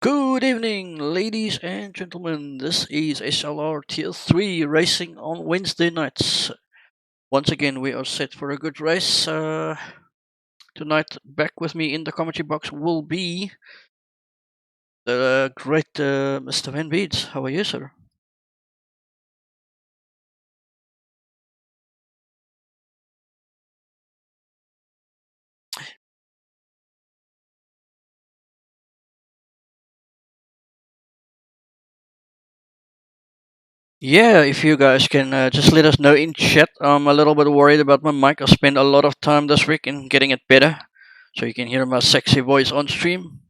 Good evening, ladies and gentlemen. This is SLR Tier 3 racing on Wednesday nights. Once again, we are set for a good race. Tonight, back with me in the commentary box will be the great Mr. Van Beeds. How are you, sir? Yeah, if you guys can just let us know in chat. I'm a little bit worried about my mic. I spent a lot of time this week in getting it better, so you can hear my sexy voice on stream.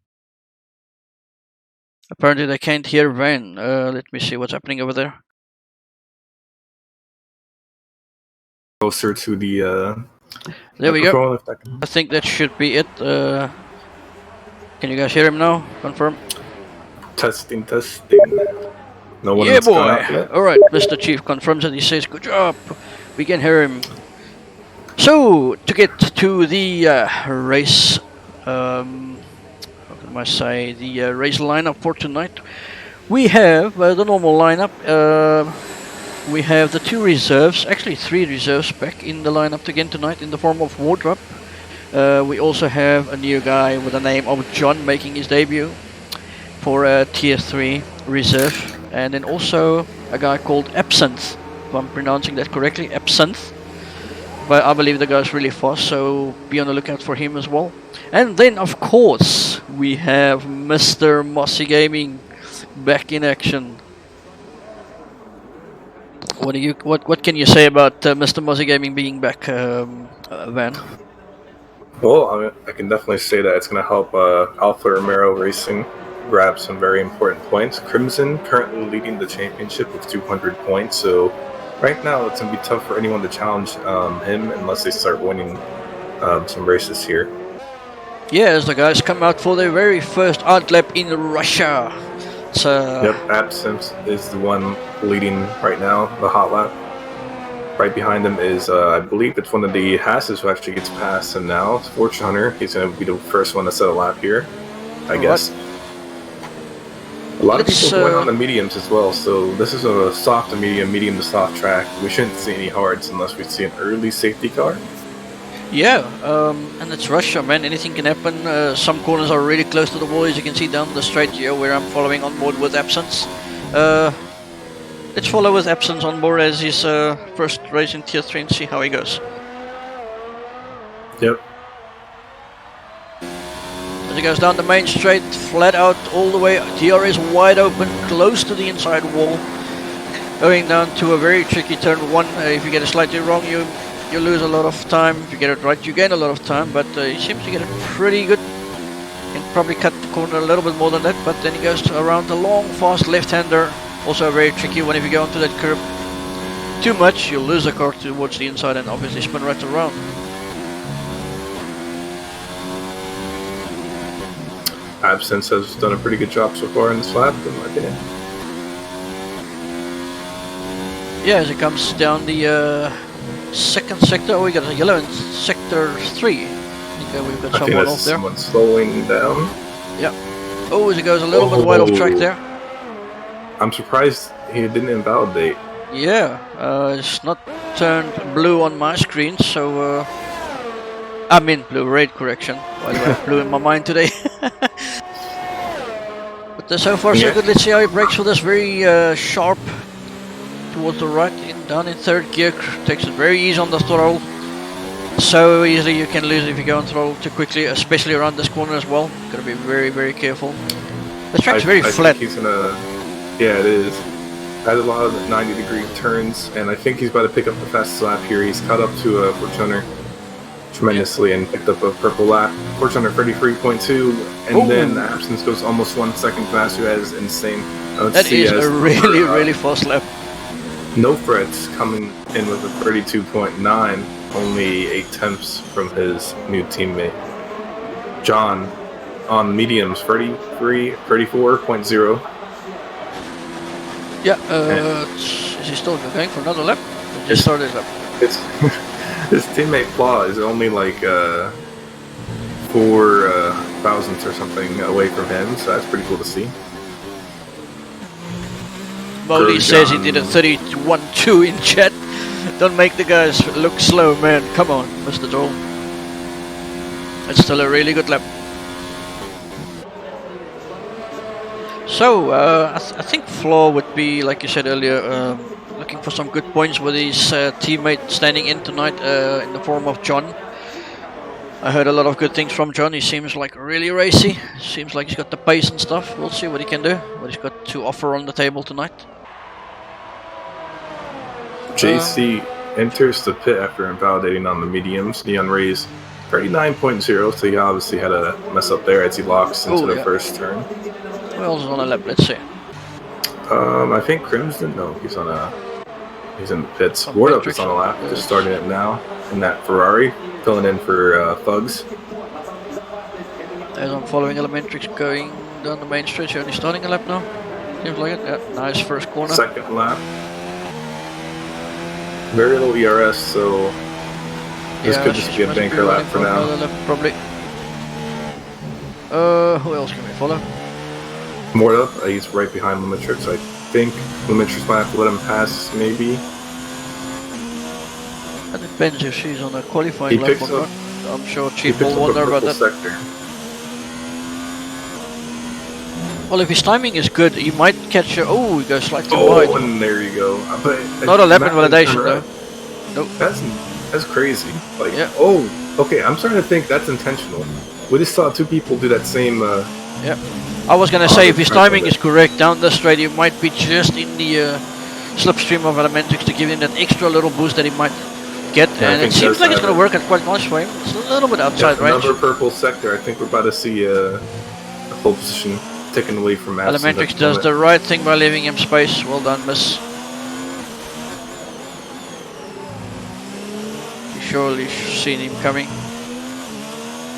Apparently, they can't hear Van. Let me see what's happening over there. Closer to the There we go. microphone. I think that should be it. Can you guys hear him now? Confirm. Testing. No Yeah, one's gone boy. out yet. All right, Mr. Chief confirms and he says, "Good job." We can hear him. So to get to the race, how can I say the race lineup for tonight? We have the normal lineup. We have the two reserves, actually three reserves back in the lineup again tonight in the form of Wardrop. We also have a new guy with the name of John making his debut for a Tier 3 reserve, and then also a guy called Absinthe, if I'm pronouncing that correctly, Absinthe. But I believe the guy's really fast, so be on the lookout for him as well. And then, of course, we have Mr. Mossy Gaming back in action. What can you say about Mr. Mossy Gaming being back, Van? Well, I can definitely say that it's going to help Alfa Romero Racing grab some very important points. Crimson currently leading the championship with 200 points, so right now it's going to be tough for anyone to challenge him unless they start winning some races here. Yeah, as the guys come out for their very first art lap in Russia. Yep, Absinthe is the one leading right now, the hot lap. Right behind him is, I believe it's one of the Hasses who actually gets past him now. It's Fortune Hunter. He's going to be the first one to set a lap here, I guess. A lot of people went on the mediums as well, so this is a soft to medium to soft track. We shouldn't see any hards unless we see an early safety car. Yeah, and it's Russia, man. Anything can happen. Some corners are really close to the wall, as you can see down the straight here where I'm following on board with Absence. Let's follow with Absence on board as his first race in Tier 3 and see how he goes. Yep. As he goes down the main straight, flat out all the way, TR is wide open, close to the inside wall. Going down to a very tricky turn 1. If you get it slightly wrong, you lose a lot of time. If you get it right, you gain a lot of time, but he seems to get it pretty good. Can probably cut the corner a little bit more than that, but then he goes around the long, fast left-hander. Also a very tricky one if you go onto that curb too much, you'll lose the car towards the inside and obviously spin right around. Absence has done a pretty good job so far in this lap, in my opinion. Yeah, as it comes down the second sector, we got a yellow in sector 3. I think we've got someone off there. Someone slowing down. Yeah. Oh, as it goes a little bit wide off track there. I'm surprised he didn't invalidate. Yeah, it's not turned blue on my screen, so I mean blue, red correction. By the way, I have blue in my mind today. But so far so good. Let's see how he brakes for this very sharp towards the right, down in third gear. Takes it very easy on the throttle. So easily you can lose if you go on throttle too quickly, especially around this corner as well. Got to be very, very careful. The track's very flat. Think he's gonna, yeah, it is. Has a lot of 90-degree turns, and I think he's about to pick up the fastest lap here. He's caught up to Fortuner tremendously and picked up a purple lap. Fortuner 33.2, and then Absence goes almost 1 second faster. That is insane. That is a really, really fast lap. No Frets coming in with a 32.9, only 8 tenths from his new teammate. John on mediums, 34.0. Yeah, is he still going for another lap? Just started his lap. His teammate Flaw is only like 4 thousandths or something away from him, so that's pretty cool to see. Moldy says he did a 31.2 in chat. Don't make the guys look slow, man. Come on, Mr. Joel. It's still a really good lap. So, I think Flaw would be, like you said earlier, looking for some good points with his teammate standing in tonight in the form of John. I heard a lot of good things from John. He seems like really racy. Seems like he's got the pace and stuff. We'll see what he can do, what he's got to offer on the table tonight. JC enters the pit after invalidating on the mediums. Neon Rays 39.0, so he obviously had a mess up there as he locks into the first turn. Who else is on a lap? Let's see. I think Crimson. No, he's in the pits. Ward Up is on a lap, just starting it now in that Ferrari, filling in for Thugs. As I'm following Elementrix going down the main stretch, only starting a lap now. Seems like it. Yeah, nice first corner. Second lap. Very little ERS, so this could just be a banker lap for now. Lap, probably. Who else can we follow? Ward Up, he's right behind Limitrix. I think Limitrix might have to let him pass, maybe. It depends if she's on a qualifying lap or not. I'm sure Chief will wonder about that. Sector. Well, if his timing is good, he might catch a... Oh, he goes slightly wide. Oh, and there you go. But not a lap invalidation, though. Nope. That's crazy. Like, oh, okay, I'm starting to think that's intentional. We just saw two people do that same... Yeah. I was going to say, if his timing is correct down the straight, he might be just in the slipstream of Elementrix to give him that extra little boost that he might get. Yeah, and it seems like it's going to work out quite nice for him. It's a little bit outside range. Another purple sector. I think we're about to see a pole position taken away from Madsen. Elementrix does the right thing by leaving him space. Well done, miss. You surely seen him coming.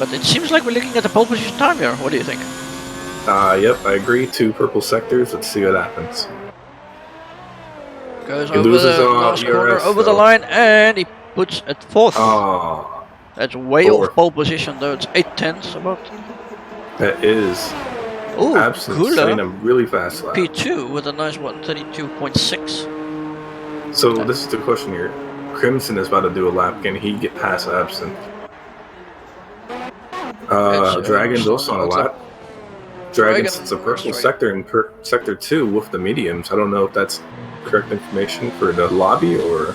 But it seems like we're looking at the pole position time here. What do you think? Yep, I agree. 2 purple sectors. Let's see what happens. Goes over the last corner, over the line, and he puts it 4th. Oh, that's way off pole position, though. It's 8/10 about. That is. Oh, Absence setting a really fast lap. P2 with a nice 1:32.6. So this is the question here. Crimson is about to do a lap. Can he get past Absent? Dragon's also on a lap. Dragon's it's a purple sector in sector 2 with the mediums. I don't know if that's correct information for the lobby or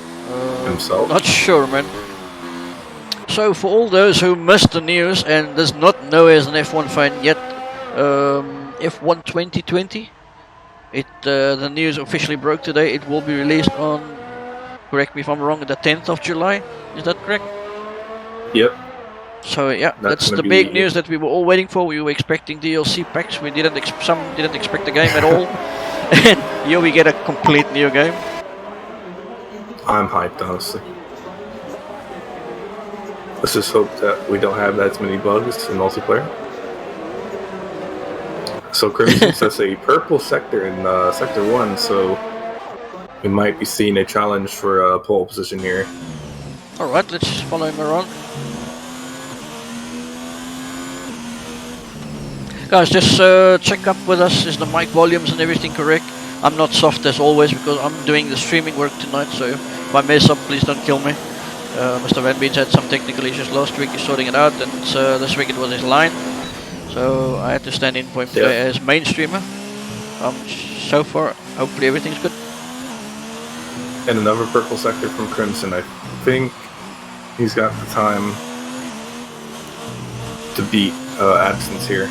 himself. Not sure, man. So for all those who missed the news and does not know as an F1 fan yet, F1 2020, the news officially broke today. It will be released on, correct me if I'm wrong, the 10th of July. Is that correct? Yep. So yeah, that's the big news that we were all waiting for. We were expecting DLC packs. Some didn't expect the game at all, and here we get a complete new game. I'm hyped, honestly. Let's just hope that we don't have that many bugs in multiplayer. So Crimson says a purple sector in sector 1, so we might be seeing a challenge for a pole position here. All right, let's follow him around. Guys, just check up with us. Is the mic volumes and everything correct? I'm not soft as always because I'm doing the streaming work tonight, so if I mess up, please don't kill me. Mr. Van Beens had some technical issues last week. He's sorting it out, and this week it was his line. So I had to stand in for him today as main streamer. So far, hopefully everything's good. And another purple sector from Crimson. I think he's got the time to beat Absence here.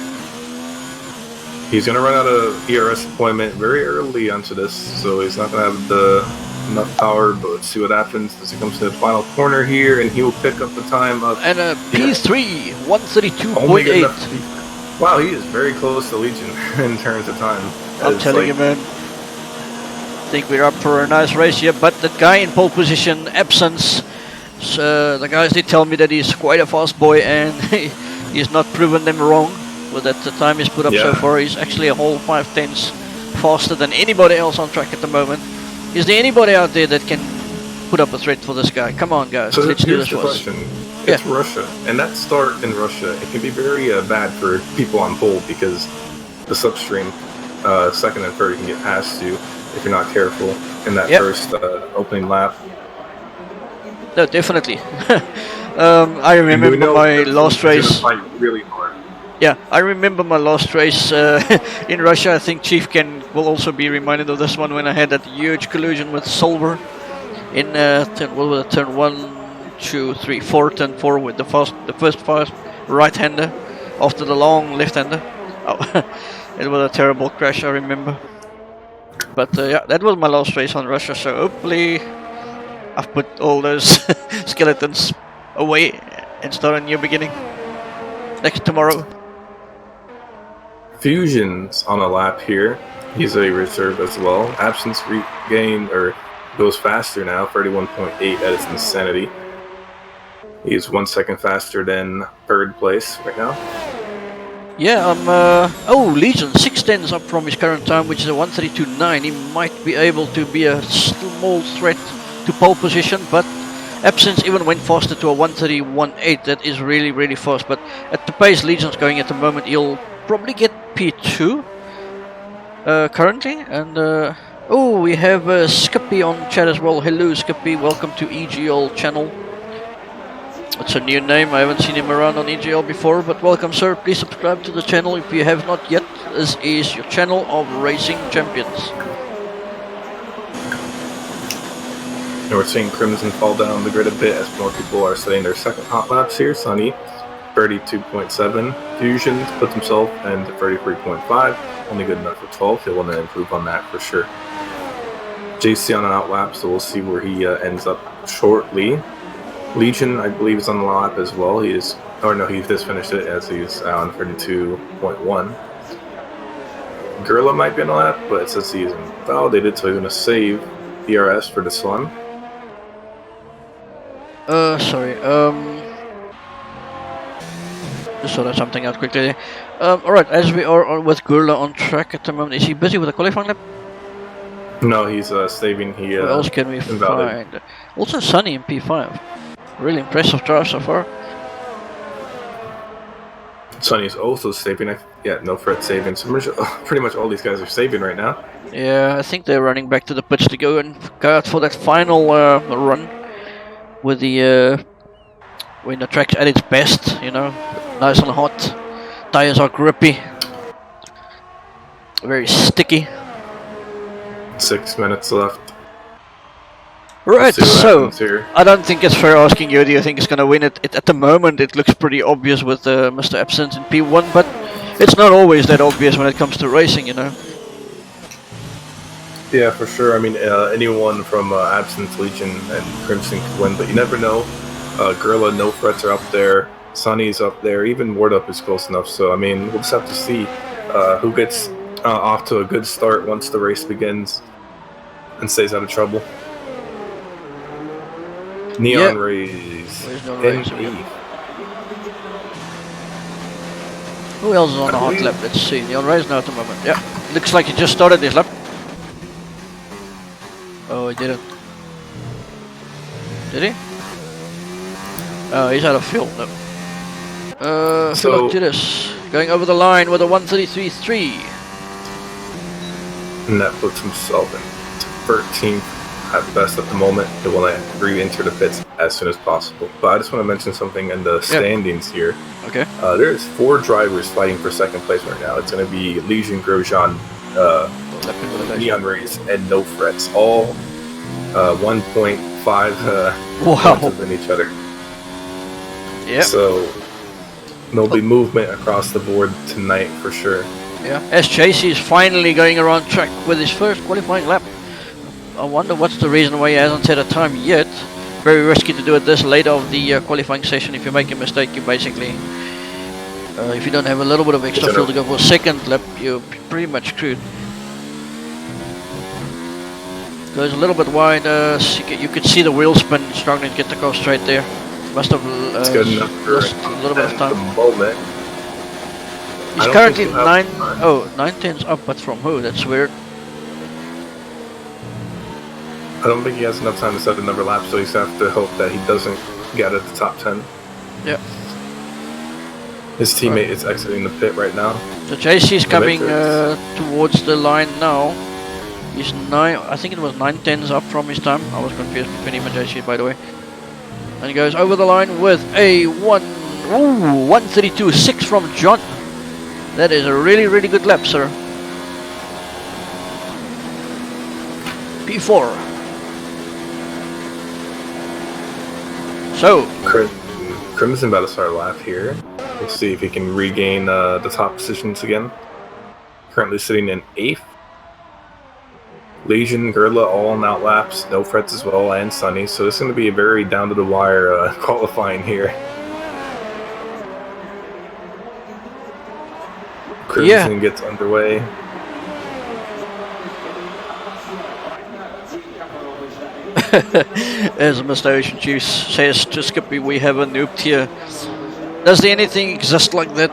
He's going to run out of ERS deployment very early onto this, so he's not going to have enough power, but let's see what happens as he comes to the final corner here, and he will pick up the time of... And a P3, 132.8. Wow, he is very close to Legion in terms of time. I'm telling you, man. I think we're up for a nice race here, but that guy in pole position, Absence, the guys did tell me that he's quite a fast boy, and he's not proven them wrong. With that the time he's put up so far, he's actually a whole 5/10 faster than anybody else on track at the moment. Is there anybody out there that can put up a threat for this guy? Come on, guys, so let's do this question. It's Russia, and that start in Russia, it can be very bad for people on pole because the slipstream, second and third, can get past you if you're not careful in that first opening lap. No, definitely. I remember my last race. Fight really hard. Yeah, I remember my last race in Russia. I think Chief will also be reminded of this one when I had that huge collision with Silver in turn 1, 2, 3, 4, turn 4 with the first fast right-hander after the long left-hander. Oh, it was a terrible crash, I remember. But yeah, that was my last race on Russia, so hopefully I've put all those skeletons away and start a new beginning next tomorrow. Fusion's on a lap here. He's a reserve as well. Absence regain or goes faster now, 31.8. That is insanity. He's 1 second faster than third place right now. Yeah, oh, Legion 6/10 up from his current time, which is a 1:32.9. He might be able to be a small threat to pole position, but Absence even went faster to a 1:31.8. That is really, really fast. But at the pace Legion's going at the moment, he'll probably get P2 currently. And oh, we have Skippy on chat as well. Hello, Skippy. Welcome to EGL channel. It's a new name. I haven't seen him around on EGL before, but welcome, sir. Please subscribe to the channel if you have not yet. This is your channel of racing champions. And we're seeing Crimson fall down the grid a bit as more people are setting their second hot laps here. Sunny, 32.7. Fusion puts himself in 33.5. Only good enough for 12. He'll want to improve on that for sure. JC on an out lap, so we'll see where he ends up shortly. Legion, I believe, is on the lap as well. He is, or no, he just finished it as he's on 32.1. Gorilla might be on the lap, but it says he isn't validated, so he's going to save DRS for this one. Sorry, just sort of something out quickly there. Alright, as we are with Gorilla on track at the moment, is he busy with the qualifying lap? No, he's saving. What else can we find? Also Sunny in P5. Really impressive drive so far. Sunny's also saving. Yeah, no threat saving. So pretty much all these guys are saving right now. Yeah, I think they're running back to the pits to go out for that final run with the when the track's at its best, you know, nice and hot. Tires are grippy, very sticky. 6 minutes left. Right, so I don't think it's fair asking you, do you think it's going to win it? At the moment it looks pretty obvious with Mr. Absence in P1, but it's not always that obvious when it comes to racing, you know. Yeah, for sure. I mean, anyone from Absence, Legion, and Crimson could win, but you never know. Gorilla, No Threats are up there. Sunny's up there. Even Ward Up is close enough. So, I mean, we'll just have to see who gets off to a good start once the race begins and stays out of trouble. Neon Rays. Who else is on the hot lap? Let's see. Neon Rays now at the moment. Yeah, looks like he just started this lap. Oh, he didn't. Did he? Oh, he's out of fuel. No. Philip Titus going over the line with a 1:33.3. And that puts himself in 13th at best at the moment. He will re-enter the pits as soon as possible. But I just want to mention something in the standings here. Okay. There's 4 drivers fighting for second place right now. It's going to be Legion, Grosjean, Neon Rays, and No Threats. All 1.5 points than each other. Yeah. So there'll be movement across the board tonight for sure. Yeah. As Chasey is finally going around track with his first qualifying lap. I wonder what's the reason why he hasn't set a time yet. Very risky to do it this late of the qualifying session. If you make a mistake, you basically, if you don't have a little bit of extra fuel to go for a second lap, you're pretty much screwed. Goes a little bit wide. You could see the wheel spin, struggling to get the car straight there. Must have lost a little bit of time. He's currently 9/10 up, but from who? That's weird. I don't think he has enough time to set another lap, so he's have to hope that he doesn't get at the top 10. Yeah. His teammate is exiting the pit right now. So JC's coming Victor towards the line now. He's I think it was 9 tenths up from his time. I was confused between him and JC, by the way. And he goes over the line with a 1:32.6 from John. That is a really, really good lap, sir. P4. So Crimson about to start a lap here. We'll see if he can regain the top positions again. Currently sitting in 8th. Legion, Gerla all on out laps, no frets as well, and Sunny. So this is going to be a very down to the wire qualifying here. Crimson gets underway. As Mr. Ocean Chief says to Skippy, we have a noob tier. Does anything exist like that?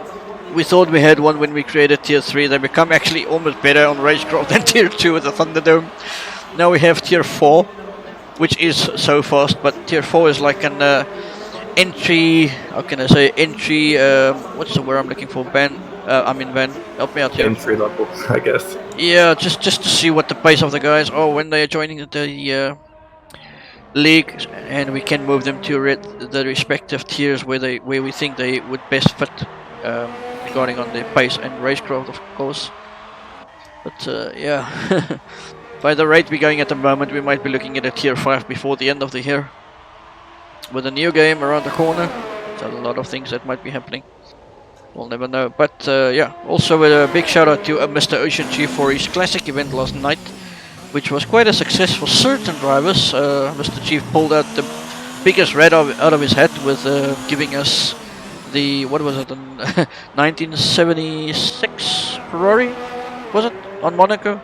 We thought we had one when we created Tier 3. They become actually almost better on racecraft than Tier 2 with the Thunderdome. Now we have Tier 4, which is so fast, but Tier 4 is like an entry, how can I say, entry, what's the word I'm looking for, Van, help me out here. Entry level, I guess. Yeah, just to see what the pace of the guys are when they are joining the league, and we can move them to the respective tiers where we think they would best fit, regarding on the pace and racecraft, of course. But yeah, by the rate we're going at the moment, we might be looking at a Tier 5 before the end of the year. With a new game around the corner, there's a lot of things that might be happening. We'll never know. But yeah, also a big shout out to Mr. Ocean Chief for his classic event last night, which was quite a success for certain drivers. Mr. Chief pulled out the biggest red out of his hat with giving us the, what was it, 1976 Ferrari, was it, on Monaco?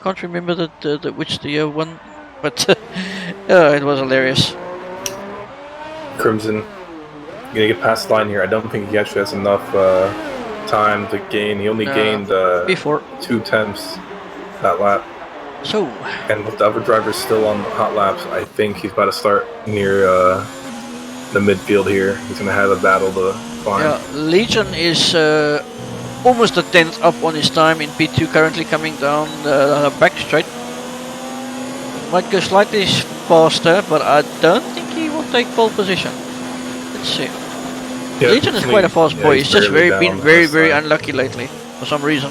Can't remember which the year one, but it was hilarious. Crimson gonna get past the line here. I don't think he actually has enough time to gain. He only gained before 2 tenths that lap. So, and with the other drivers still on hot laps, I think he's about to start near the midfield here. He's gonna have a battle to climb. Yeah, Legion is almost a tenth up on his time in P2, currently coming down the back straight. Might go slightly faster, but I don't think he will take pole position. Let's see. Yeah, Legion is quite a fast boy. He's just been very unlucky lately for some reason.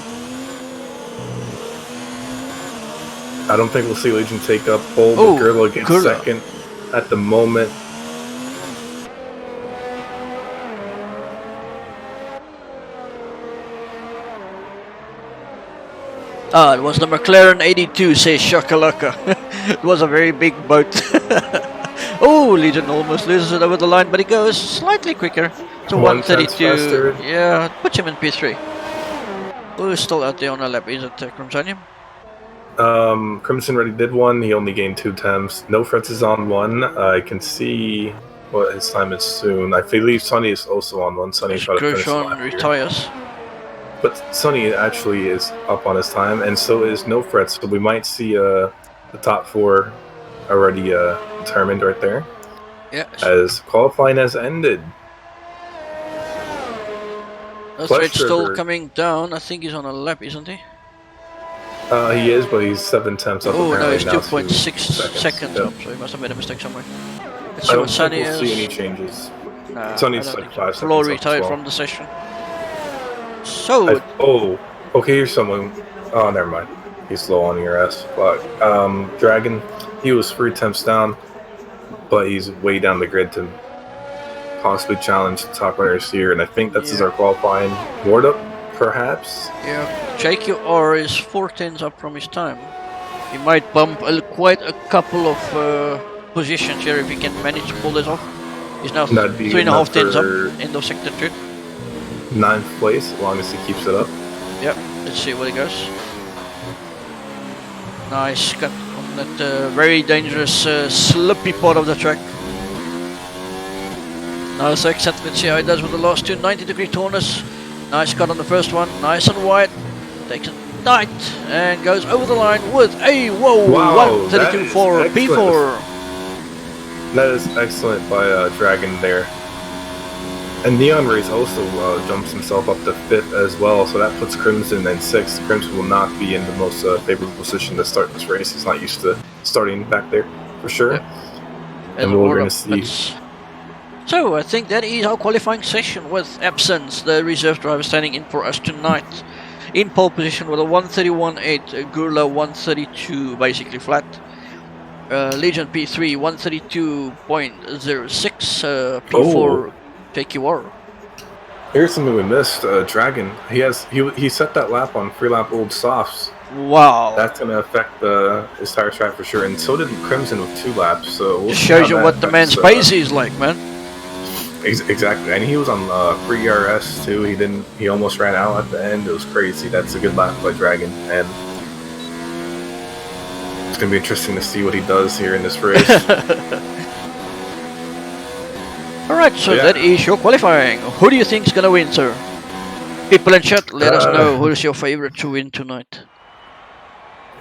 I don't think we'll see Legion take up pole, but Gerla gets second at the moment. Ah, it was the McLaren 82, says Shakalaka. It was a very big boat. Oh, Legion almost loses it over the line, but he goes slightly quicker to 1:32. Yeah, puts him in P3. Who's still out there on a lap? Is it Crimsonium? Crimson already did one. He only gained 2 temps. No frets is on 1. I can see what his time is soon. I believe Sunny is also on 1. Sunny trying to finish the lap retires. But Sunny actually is up on his time, and so is No Frets. So we might see the top 4 already determined right there. Yeah. As qualifying has ended. That's still coming down. I think he's on a lap, isn't he? He is, but he's 7 temps up. Oh no, he's 2.6 seconds up, so he must have made a mistake somewhere. Let's see what Sunny is. I don't think we'll see any changes. Nah, Sunny's like 5 seconds up. Floor retired from the session. So... okay, here's someone... Oh, never mind. He's slow on your ass. But, Dragon, he was 3 temps down, but he's way down the grid to possibly challenge the top runners here, and I think that's our qualifying board-up, perhaps? Yeah, JQR is 4 tenths up from his time. He might bump quite a couple of positions here if he can manage to pull this off. He's now 3.5 tenths up, end of sector 2. 9th place, as long as he keeps it up. Yep, let's see where he goes. Nice cut on that very dangerous slippy part of the track. Nice accent, let's see how he does with the last 2 90-degree corners. Nice cut on the first one, nice and wide. Takes it tight and goes over the line with a 1:32 for P4. That is excellent by Dragon there. And Neon Race also jumps himself up to 5th as well, so that puts Crimson in 6th. Crimson will not be in the most favorable position to start this race. He's not used to starting back there, for sure. Yep. And we're going to see... So, I think that is our qualifying session with Absence, the reserve driver, standing in for us tonight. In pole position with a 131.8, Gurla 132, basically flat. Legion P3 132.06, P4 KQR. Here's something we missed. Dragon. He set that lap on 3-lap old softs. Wow. That's going to affect his tire strat for sure. And so did Crimson with 2 laps. So we'll just shows you what the man's pace is like, man. Exactly. And he was on Prix RS too. He almost ran out at the end. It was crazy. That's a good lap by Dragon. And it's going to be interesting to see what he does here in this race. Alright, so that is your qualifying. Who do you think is going to win, sir? People in chat, let us know who is your favorite to win tonight.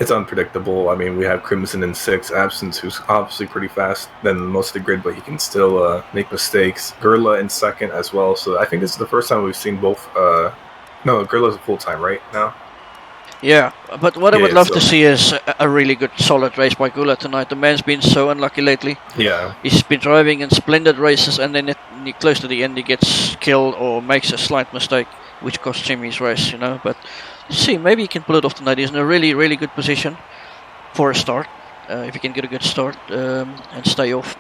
It's unpredictable. I mean, we have Crimson in 6, Absence, who's obviously pretty fast than most of the grid, but he can still make mistakes. Gurla in 2nd as well. So I think this is the first time we've seen both. No, Gurla's a full-time right now. Yeah, but what I would love to see is a really good, solid race by Gurla tonight. The man's been so unlucky lately. Yeah. He's been driving in splendid races, and then close to the end he gets killed or makes a slight mistake, which costs him his race, you know. But see, maybe he can pull it off tonight. He's in a really, really good position for a start. If he can get a good start and stay off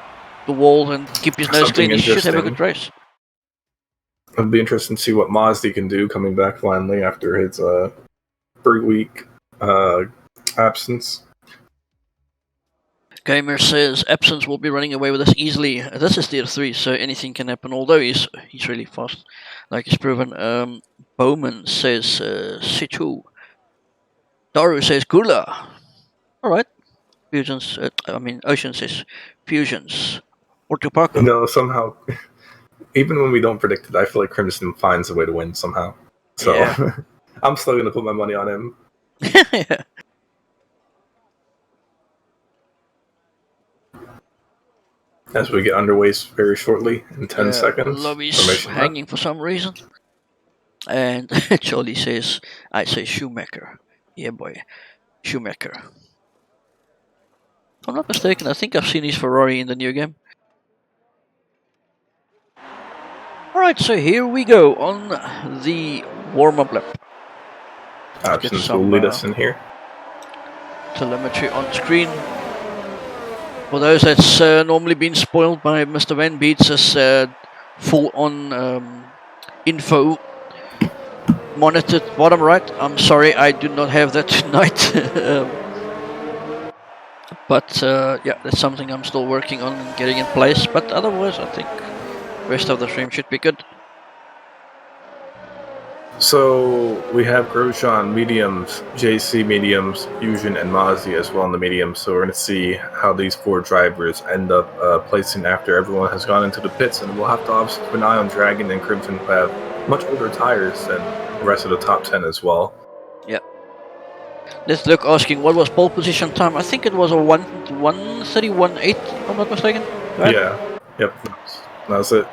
the wall and keep his nose clean, he should have a good race. It'll be interesting to see what Mazdi can do coming back finally after his 3-week absence. Gamer says Absence will be running away with us easily. This is tier 3, so anything can happen, although he's really fast, like he's proven. Bowman says Situ. Daru says Gurla. Alright. Fusions, Ocean says Fusions. Or Tupac. No, somehow, even when we don't predict it, I feel like Crimson finds a way to win somehow. So, yeah. I'm still going to put my money on him. Yeah. As we get underway very shortly, in 10 seconds. Lobby's hanging for some reason. And Charlie says, I say Schumacher. Yeah, boy. Schumacher. If I'm not mistaken, I think I've seen his Ferrari in the new game. Alright, so here we go on the warm-up lap. Absence will lead us in here. Telemetry on screen. For those that's normally been spoiled by Mr. Van Beats' full-on info monitored bottom right. I'm sorry, I do not have that tonight. But yeah, that's something I'm still working on and getting in place. But otherwise, I think the rest of the stream should be good. So we have Grosjean mediums, JC mediums, Fusion, and Mazzi as well in the mediums. So we're going to see how these 4 drivers end up placing after everyone has gone into the pits. And we'll have to obviously keep an eye on Dragon and Crimson, who have much older tires than the rest of the top 10 as well. Yep. Let's look asking what was pole position time. I think it was a 1:31.8, if I'm not mistaken. Right? Yeah. Yep. That was it.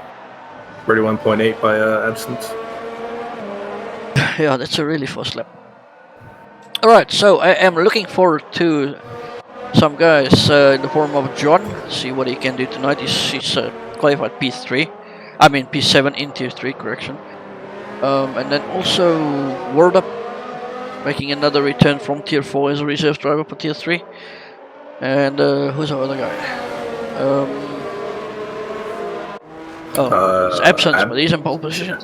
31.8 by Absence. Yeah, that's a really fast lap. Alright, so I am looking forward to some guys in the form of John. See what he can do tonight. He's qualified P3. I mean P7 in tier 3, correction. And then also World Up, making another return from tier 4 as a reserve driver for tier 3. And who's our other guy? It's Absence, but he's in pole position.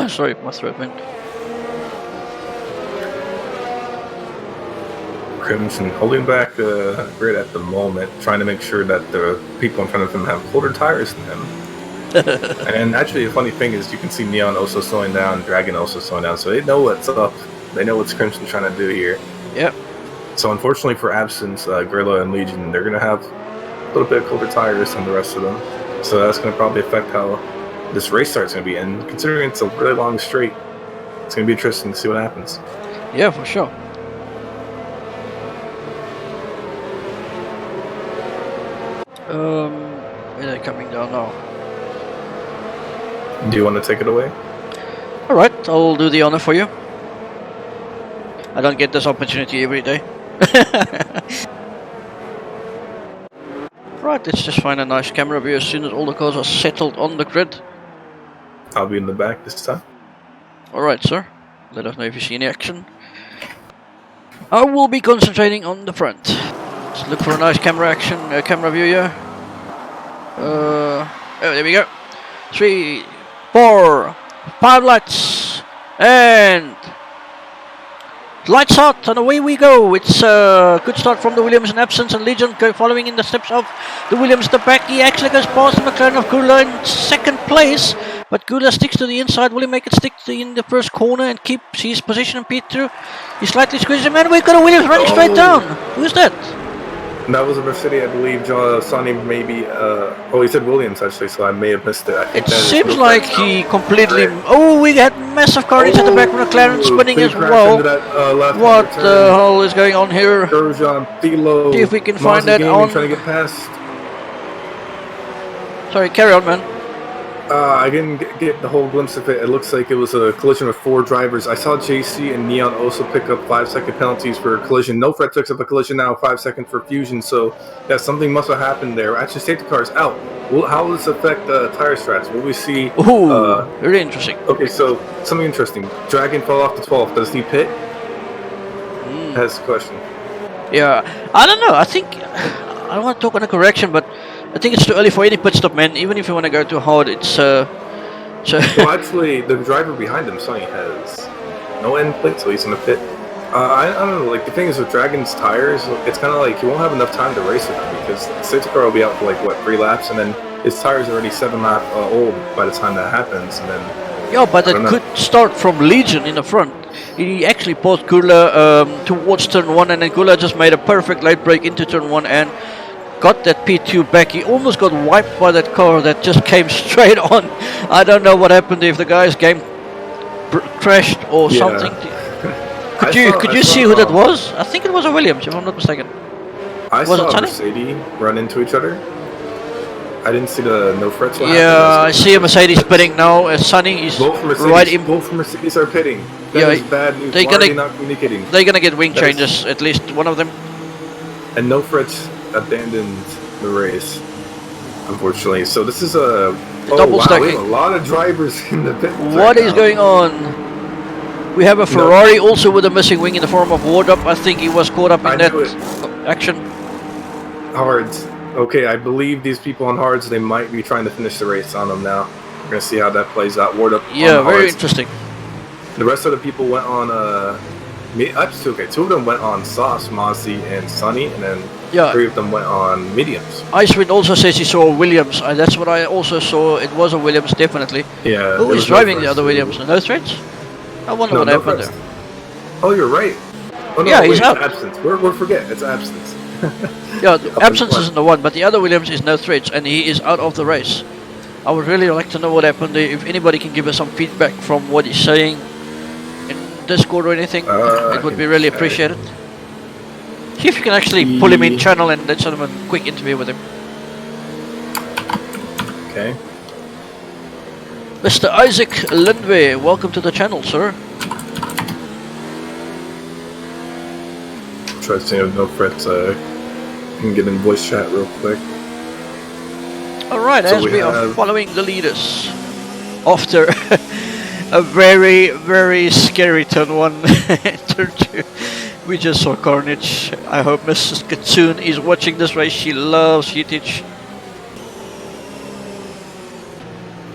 Sorry, my throat went. Crimson holding back the grid at the moment, trying to make sure that the people in front of him have older tires than him. And actually, the funny thing is, you can see Neon also slowing down, Dragon also slowing down, so they know what's up. They know what's Crimson trying to do here. Yep. So unfortunately for Absence, Gorilla and Legion, they're going to have a little bit colder tires than the rest of them. So that's going to probably affect how this race start's going to be. And considering it's a really long straight, it's going to be interesting to see what happens. Yeah, for sure. Where are they coming down now? Do you want to take it away? Alright, I'll do the honor for you. I don't get this opportunity every day. Right, let's just find a nice camera view as soon as all the cars are settled on the grid. I'll be in the back this time. Alright, sir. Let us know if you see any action. I will be concentrating on the front. Let's look for a nice camera view here. Oh, there we go. 3, 4, 5 lights, and lights out, and away we go. It's a good start from the Williams in absence, and Legion following in the steps of the Williams at the back. He actually goes past the McLaren of Gula in second place, but Gula sticks to the inside. Will he make it stick in the first corner and keep his position and P2? He slightly squeezes him, and we've got a Williams running straight down. Who's that? That was a Mercedes, I believe. Sonny maybe. Oh, he said Williams actually, so I may have missed it. I think it seems like he completely. Oh, we had massive carnage at the back. McLaren spinning as well. What the hell is going on here? See if we can find that on. Trying to get past. Sorry, carry on, man. I didn't get the whole glimpse of it. It looks like it was a collision with 4 drivers. I saw JC and Neon also pick up 5-second penalties for a collision. No Fred picks up a collision now, 5 seconds for Fusion. So yeah, something must have happened there. Actually, safety car's out. Well, how will this affect tire strats? Will we see? Ooh, very interesting. Okay, so something interesting. Dragon fell off the 12th. Does he pit? Has a question. Yeah, I don't know. I think I don't want to talk on a correction, but I think it's too early for any pit stop, man. Even if you want to go too hard, it's Well, actually, the driver behind him, Sonny, has no end plate, so he's in the pit. I don't know. Like the thing is with Dragon's tires, it's kind of like you won't have enough time to race with them because the safety car will be out for like what 3 laps, and then his tires are already 7 laps old by the time that happens, and then. Yeah, but it could start from Legion in the front. He actually passed Gula towards turn 1, and then Gula just made a perfect late break into turn 1 and got that P2 back. He almost got wiped by that car that just came straight on. I don't know what happened, if the guy's game crashed or something. Could you see who that was? I think it was a Williams, if I'm not mistaken. I saw a Mercedes run into each other. I didn't see the no frets. Yeah, I see a Mercedes pitting now. Sonny is right in. Both Mercedes are pitting. That is bad news. Why are they not communicating? They're gonna get wing changes, at least one of them. And no frets abandoned the race, unfortunately. So this is a double stacking. We have a lot of drivers in the pit. What is going on? We have a Ferrari also with a missing wing in the form of Wardup. I think he was caught up in that action. Hards. Okay, I believe these people on hards, they might be trying to finish the race on them now. We're gonna see how that plays out. Wardup. Yeah, very interesting. The rest of the people went on okay, 2 of them went on Sauce, Mozzie, and Sonny, and then 3 of them went on mediums. Icewind also says he saw a Williams. That's what I also saw. It was a Williams, definitely. Yeah. Who is driving the other Williams? No threats? I wonder what happened there. Oh, you're right. Oh, no, yeah, he's out. Absence. We're forget. It's absence. Yeah, absence isn't the one, but the other Williams is no threats, and he is out of the race. I would really like to know what happened there. If anybody can give us some feedback from what he's saying in Discord or anything, it would be really appreciated. See if you can actually pull him in channel and let's have a quick interview with him. Okay. Mr. Isaac Lindway, welcome to the channel, sir. Try to see if no frets can get in voice chat real quick. Alright, so as we are following the leaders after a very, very scary turn 1 turn 2. We just saw carnage. I hope Mrs. Katsoon is watching this race. She loves Yitich.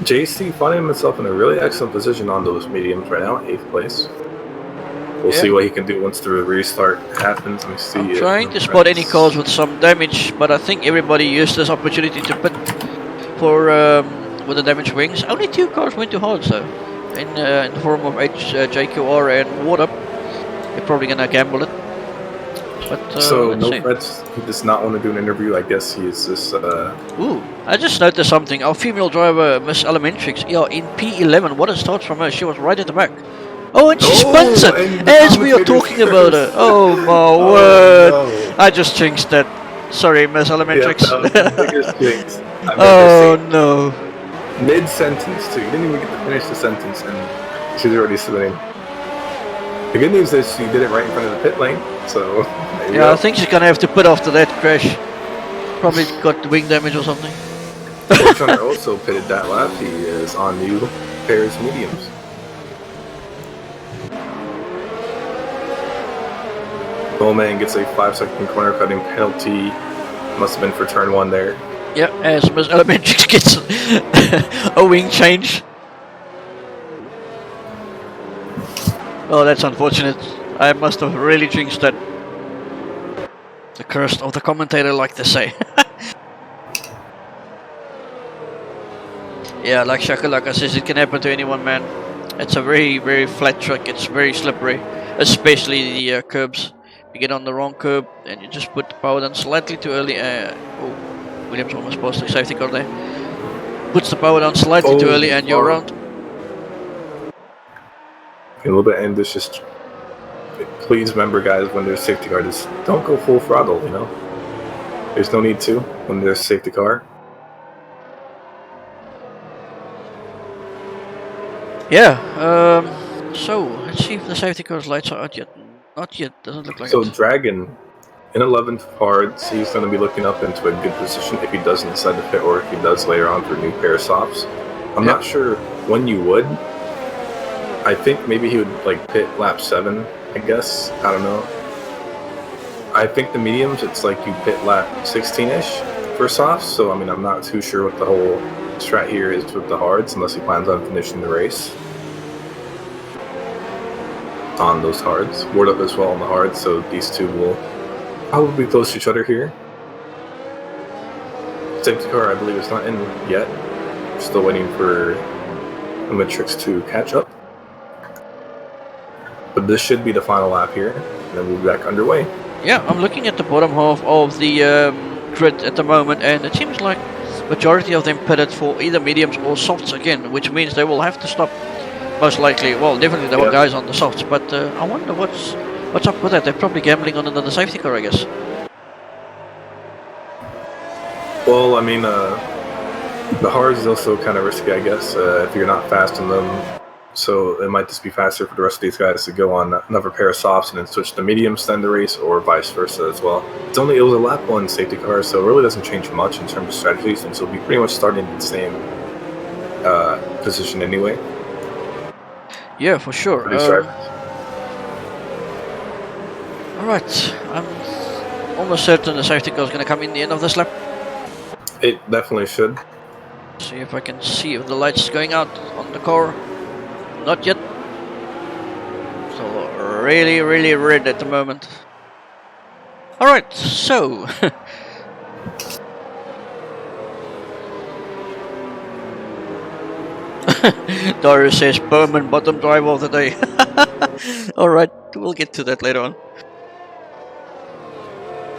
JC finding himself in a really excellent position on those mediums right now, 8th place. We'll see what he can do once the restart happens. Let me see. I'm trying to spot any cars with some damage, but I think everybody used this opportunity to pit for with the damaged wings. Only 2 cars went too hard, though, in the form of JQR and Wardup. They're probably gonna gamble it. But so no frets. He does not want to do an interview. I guess he is just. Ooh, I just noticed something. Our female driver, Miss Elementrix, in P11. What a start from her. She was right at the back. Oh, and she spins it as we are talking about her. Oh my word! No. I just jinxed that. Sorry, Miss Elementrix. Yeah, that was the biggest jinx I've ever seen. No. Mid-sentence, too. You didn't even get to finish the sentence, and she's already submitting. The good news is she did it right in front of the pit lane, so there you go. I think she's gonna have to put after that crash. Probably got wing damage or something. Fortuner also pitted that lap. He is on new pairs mediums. Bowman gets a 5-second corner cutting penalty. Must have been for turn 1 there. Yeah, as Miss Elementary gets a wing change. Oh, that's unfortunate. I must have really jinxed that. The curse of the commentator, like they say. Yeah, like Shakalaka says, it can happen to anyone, man. It's a very, very flat track. It's very slippery, especially the curbs. You get on the wrong curb and you just put the power down slightly too early. Oh, Williams almost passed the safety car there. Puts the power down slightly too early and you're around. A little bit ambitious. Please remember, guys, when there's safety car, just don't go full throttle, you know? There's no need to when there's safety car. Yeah, so let's see if the safety car's lights are out yet. Not yet, doesn't look like so it. So Dragon, in 11th hards, he's going to be looking up into a good position if he doesn't decide to pit or if he does later on for new pair of softs. I'm not sure when you would. I think maybe he would like pit lap 7, I guess. I don't know. I think the mediums, it's like you pit lap 16-ish for softs, so I mean, I'm not too sure what the whole strat here is with the hards, unless he plans on finishing the race on those hards. Ward up as well on the hards, so these two will probably be close to each other here. Safety car, I believe, is not in yet. Still waiting for the Matrix to catch up. But this should be the final lap here, and then we'll be back underway. Yeah, I'm looking at the bottom half of the grid at the moment, and it seems like majority of them pitted for either mediums or softs again, which means they will have to stop, most likely. Well, definitely there were guys on the softs, but I wonder what's up with that. They're probably gambling on another safety car, I guess. Well, I mean, the hards is also kind of risky, I guess, if you're not fast on them. So it might just be faster for the rest of these guys to go on another pair of softs and then switch to mediums to end the race, or vice versa as well. It was a lap 1 safety car, so it really doesn't change much in terms of strategies, and so we'll be pretty much starting in the same position anyway. Yeah, for sure. For these drivers. Alright, I'm almost certain the safety car is going to come in the end of this lap. It definitely should. See if I can see if the light's going out on the car. Not yet. So really, really red at the moment. Alright, so Darius says Bowman bottom driver of the day. Alright, we'll get to that later on.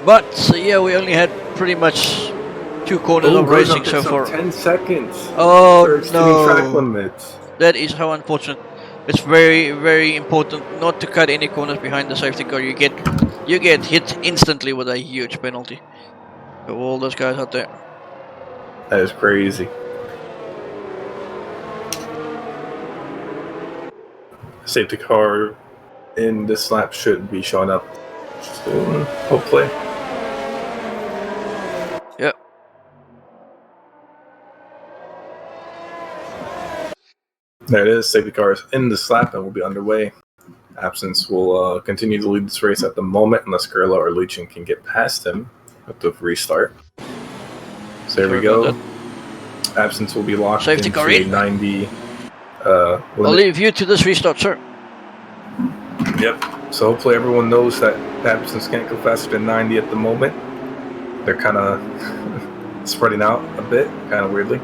But yeah, we only had pretty much 2 corners of racing so far. 10 seconds. Oh no! Track limits. That is how unfortunate. It's very, very important not to cut any corners behind the safety car. You get hit instantly with a huge penalty. So all those guys out there. That is crazy. Safety car in this lap should be showing up soon, hopefully. Yep. There it is. Safety car is in this lap and will be underway. Absence will continue to lead this race at the moment unless Gurla or Legion can get past him with the restart. So there we go. Absence will be locked Safety into car a in. 90 I'll leave you to this restart, sir. Yep. So hopefully everyone knows that Absence can't go faster than 90 at the moment. They're kind of spreading out a bit, kind of weirdly.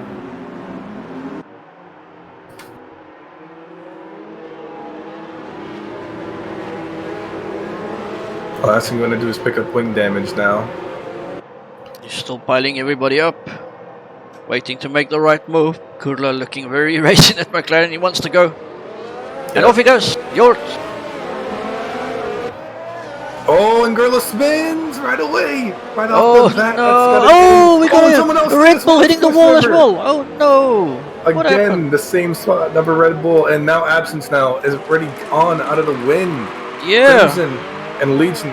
Last thing I'm going to do is pick up wing damage now. He's still piling everybody up. Waiting to make the right move. Kurla looking very racing at McLaren. He wants to go. And off he goes. Yort. Oh, and Gurla spins right away. Right off the bat. No. Oh, we got a Red Bull hitting the wall as well. Oh no. What Again, happened? the same spot, number Red Bull, and now Absence now is already on out of the win. Yeah. Crimson and Legion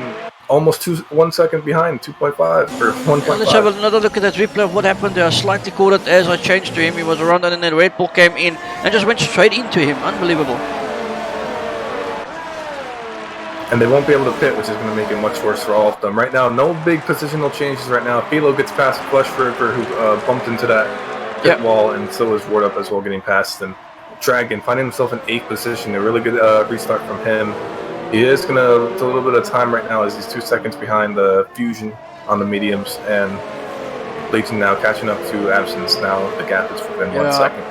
almost 1 second behind, 2.5 or 1.5. Let's have another look at that replay of what happened there. I slightly caught it as I changed to him. He was around and then the Red Bull came in and just went straight into him. Unbelievable. And they won't be able to pit, which is going to make it much worse for all of them. Right now, no big positional changes right now. Philo gets past Flesh River, who bumped into that pit wall, and so is Ward Up as well, getting past him. Dragon finding himself in 8th position. A really good restart from him. He is going to take a little bit of time right now as he's 2 seconds behind the Fusion on the mediums, and Legion now catching up to Absence. Now the gap is within 1 second.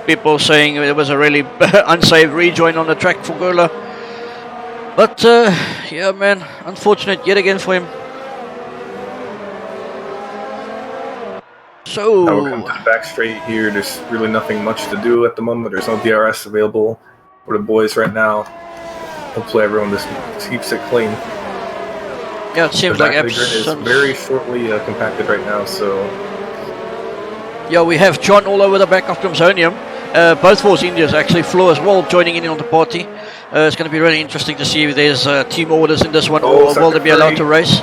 People saying it was a really unsafe rejoin on the track for Gurla. But, yeah, man, unfortunate yet again for him. So... Now we're coming to the back straight here. There's really nothing much to do at the moment. There's no DRS available for the boys right now. Hopefully everyone just keeps it clean. Yeah, it seems like Absence is very shortly compacted right now, so... Yeah, we have John all over the back of Crimsonium. Both Force Indians actually, Flo as well, joining in on the party. It's going to be really interesting to see if there's team orders in this one, or will they be allowed to race?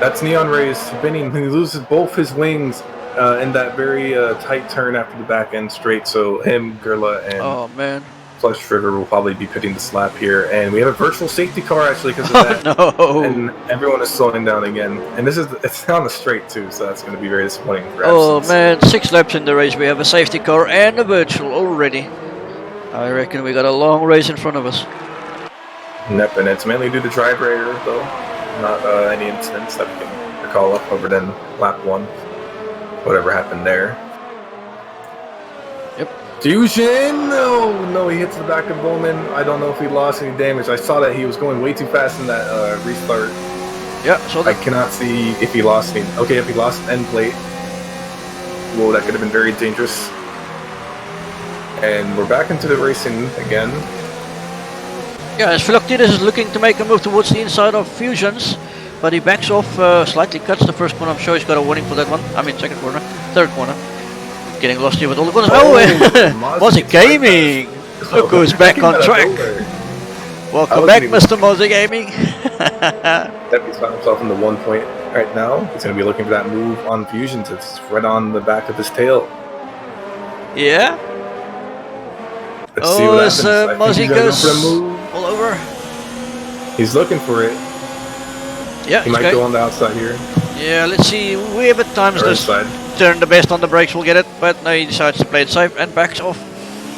That's Neon Ray's spinning. He loses both his wings in that very tight turn after the back end straight. So him, Gurla, and Flesh River will probably be pitting the slap here. And we have a virtual safety car actually because of that. No. And everyone is slowing down again. And it's on the straight too, so that's going to be very disappointing for Absence. Oh man, 6 laps in the race. We have a safety car and a virtual already. I reckon we got a long race in front of us. Yep, and it's mainly due to driver error though. Not any incidents that we can recall up over than lap 1. Whatever happened there. Yep. Fusion! No, he hits the back of Bowman. I don't know if he lost any damage. I saw that he was going way too fast in that restart. Yeah, so I cannot see if he lost any. Okay, if he lost an end plate. Whoa, that could have been very dangerous. And we're back into the racing again. Yeah, as Philoctetes is looking to make a move towards the inside of Fusions, but he backs off, slightly cuts the first corner. I'm sure he's got a warning for that one. I mean, second corner, third corner. Getting lost here with all the corners. Oh, Mozzie Gaming! Look who's back on track. Welcome back, Mr. Mozzie Gaming. He's found himself in the 1 point right now. He's going to be looking for that move on Fusions. It's right on the back of his tail. Yeah. Let's see what happens. Mozzie goes all over. He's looking for it. Yeah, he might go on the outside here. Yeah, let's see. We have at times just turn the best on the brakes, we'll get it, but no, he decides to play it safe and backs off,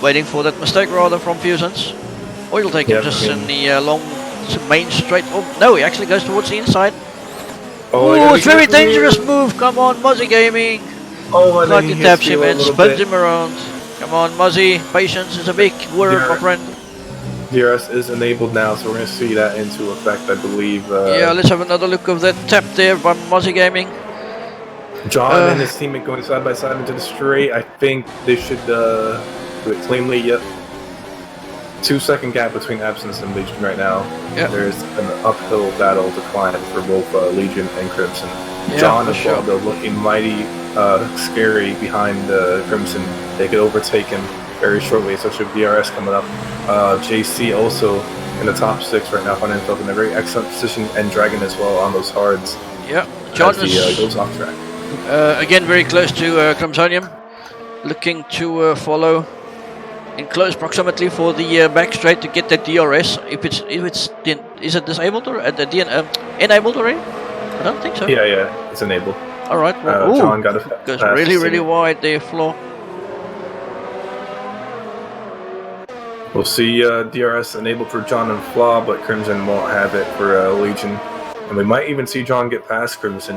waiting for that mistake rather from Fusions. Or he'll take him just in the long main straight. Oh no, he actually goes towards the inside. Oh, it's very dangerous move. Come on, Mozzie Gaming. Oh, and like he taps him and spins him around. Come on, Mozzie. Patience is a big word, my friend. DRS is enabled now, so we're going to see that into effect, I believe. Yeah, let's have another look of that tap there by Mozzie Gaming. John and his teammate going side by side into the straight. I think they should do it cleanly. Yep. 2 second gap between Absence and Legion right now. Yep. There's an uphill battle to climb for both Legion and Crimson. Yeah, John as well, though, looking mighty scary behind Crimson. They could overtake him very shortly, especially with DRS coming up. JC also in the top 6 right now, finding himself in a very excellent position, and Dragon as well on those hards. Yeah, John is goes off track. Again, very close to Crimsonium, looking to follow in close proximity for the back straight to get that DRS. Is it disabled or enabled already? I don't think so. Yeah, it's enabled. All right. Well, John got a goes really wide there, floor. We'll see DRS enabled for John and Flaw, but Crimson won't have it for Legion. And we might even see John get past Crimson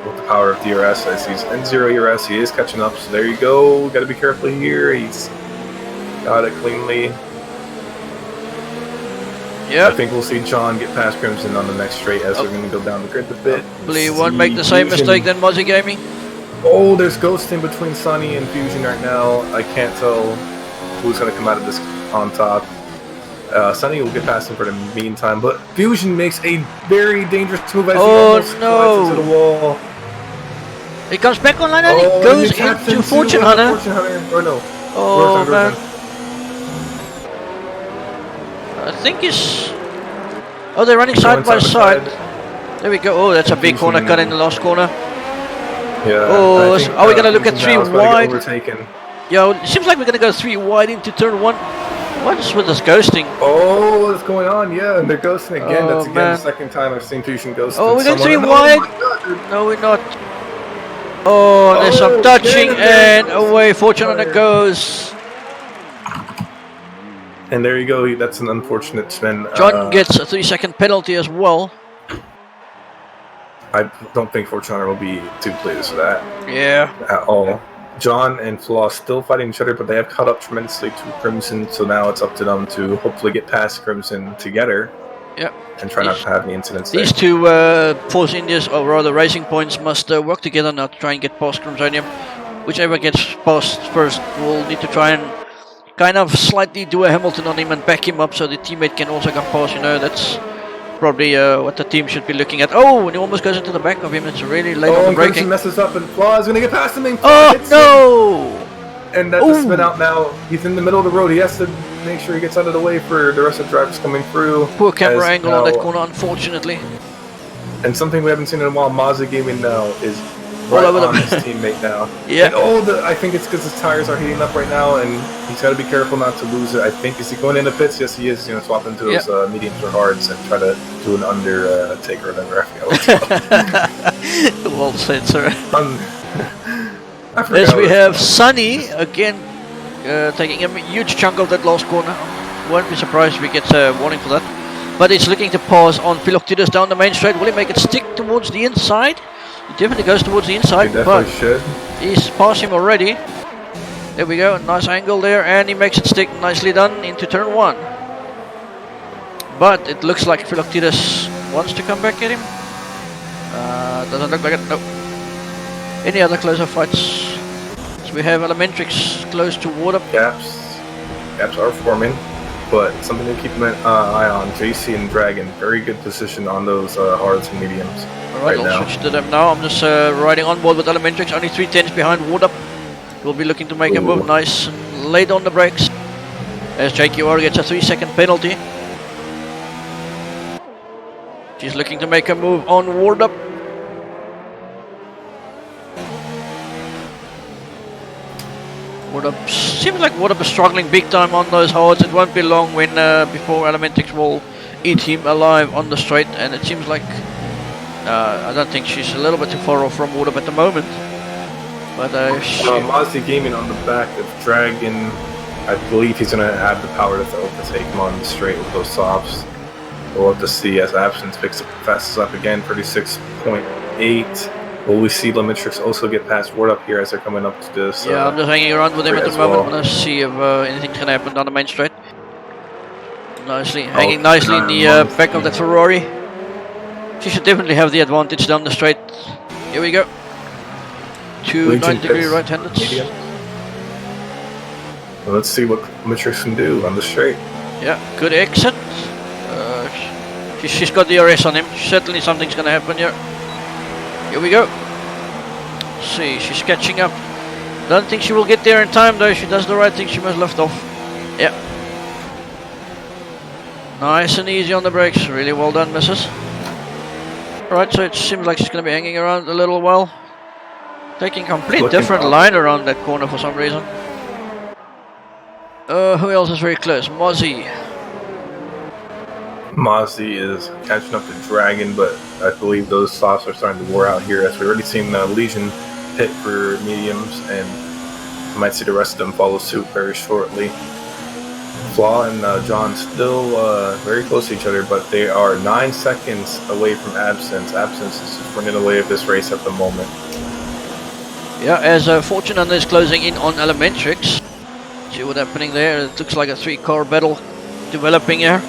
with the power of DRS as he's in 0 ERS. He is catching up, so there you go. Got to be careful here. He's got it cleanly. Yeah, I think we'll see John get past Crimson on the next straight as we're going to go down the grid a bit. Hopefully he won't make the same mistake than Mozzie Gaming. Oh, there's Ghost in between Sunny and Fusion right now. I can't tell who's going to come out of this on top. Sunny will get past him for the meantime, but Fusion makes a very dangerous move as he almost collides into the wall. It comes back online and Oh, it goes and it taps into Fortune Hunter. Fortune Hunter. Or no. Oh Rosen, man. Rosen. I think it's... Oh, they're running Going side by side. There we go. Oh, that's a big corner cut in the last corner. Yeah. Oh, I think, are we gonna look at Fusion 3 now is gonna get wide? overtaken. Yeah, it seems like we're gonna go 3 wide into turn 1. What is with this ghosting? Oh, what's going on? Yeah, and they're ghosting again. Oh, That's again man. the second time I've seen Fusion ghost. Oh, we're going 3 someone. wide. Oh my God, dude. No, we're not. Oh, there's some touching and away. Fortune Hunter goes. And there you go. That's an unfortunate spin. John gets a 3-second penalty as well. I don't think Fortune Hunter will be too pleased with that Yeah. at all. John and Flaw still fighting each other, but they have caught up tremendously to Crimson, so now it's up to them to hopefully get past Crimson together. Yep. And try not to have any incidents These there. 2 Force Indias, or rather Racing Points, must work together now to try and get past Crimsonium. Whichever gets past first will need to try and kind of slightly do a Hamilton on him and back him up so the teammate can also come past. You know, that's probably what the team should be looking at. Oh, and he almost goes into the back of him. It's really late on the and braking. Crimson messes up, and Flaw is going to get past him. And Oh, hits no! him. And that's a spin out now. He's in the middle of the road. He has to make sure he gets out of the way for the rest of the drivers coming through. Poor camera As angle now- on that corner, unfortunately. And something we haven't seen in a while, Mazda Gaming now is right over the on his teammate now. Yeah. And I think it's because his tires are heating up right now, and he's got to be careful not to lose it. I think, is he going into pits? Yes, he is. He's going to swap into those mediums or hards and try to do an take or whatever. I forget. Well said, sir. I forgot As we what it's have called. Sunny again taking a huge chunk of that last corner. Won't be surprised if we get a warning for that. But it's looking to pause on Philoctetus down the main straight. Will he make it stick towards the inside? He definitely goes towards the inside, He but definitely should. he's past him already. There we go, nice angle there, and he makes it stick. Nicely done into turn 1. But it looks like Philoctetus wants to come back at him. Doesn't look like it, no. Any other closer fights? So we have Elementrix close to water. Gaps are forming, but something to keep an eye on. JC and Dragon, very good position on those hards and mediums. Alright, I'll switch to them now. I'm just riding on board with Elementrix, only 310s behind Wardup. We'll be looking to make a move nice and late on the brakes. As JQR gets a 3-second penalty. She's looking to make a move on Wardup. Wardup seems like Wardup is struggling big time on those hards. It won't be long when before Elementrix will eat him alive on the straight, and it seems like I don't think she's a little bit too far off from Wardup at the moment. But Mazda Gaming on the back of Dragon, I believe he's going to have the power to overtake him on the straight with those softs. We'll have to see as Absence picks up fastest up again, 36.8. Will we see Limitrix also get past Ward up here as they're coming up to this? Yeah, I'm just hanging around with him at the as moment. well. I'm gonna see if anything's gonna happen down the main straight. Hanging nicely in the back of that Ferrari. She should definitely have the advantage down the straight. Here we go. Two Legion 90-degree pits. right-handeds. Medium. Well, let's see what Limitrix can do on the straight. Yeah, good exit. She's got the RS on him. Certainly something's gonna happen here. Here we go. See, she's catching up. Don't think she will get there in time though. She does the right thing. She must lift off. Yeah. Nice and easy on the brakes. Really well done, missus. Alright, so it seems like she's going to be hanging around a little while. Taking complete Looking different up. line around that corner for some reason. Who else is very close? Mozzie. Mozzie is catching up to Dragon, but I believe those softs are starting to wear out here, as we've already seen Legion hit for mediums, and you might see the rest of them follow suit very shortly. Flaw and John still very close to each other, but they are 9 seconds away from Absence. Absence is just running away with this race at the moment. Yeah, as Fortuna is closing in on Elementrix. See what's happening there. It looks like a 3-car battle developing here.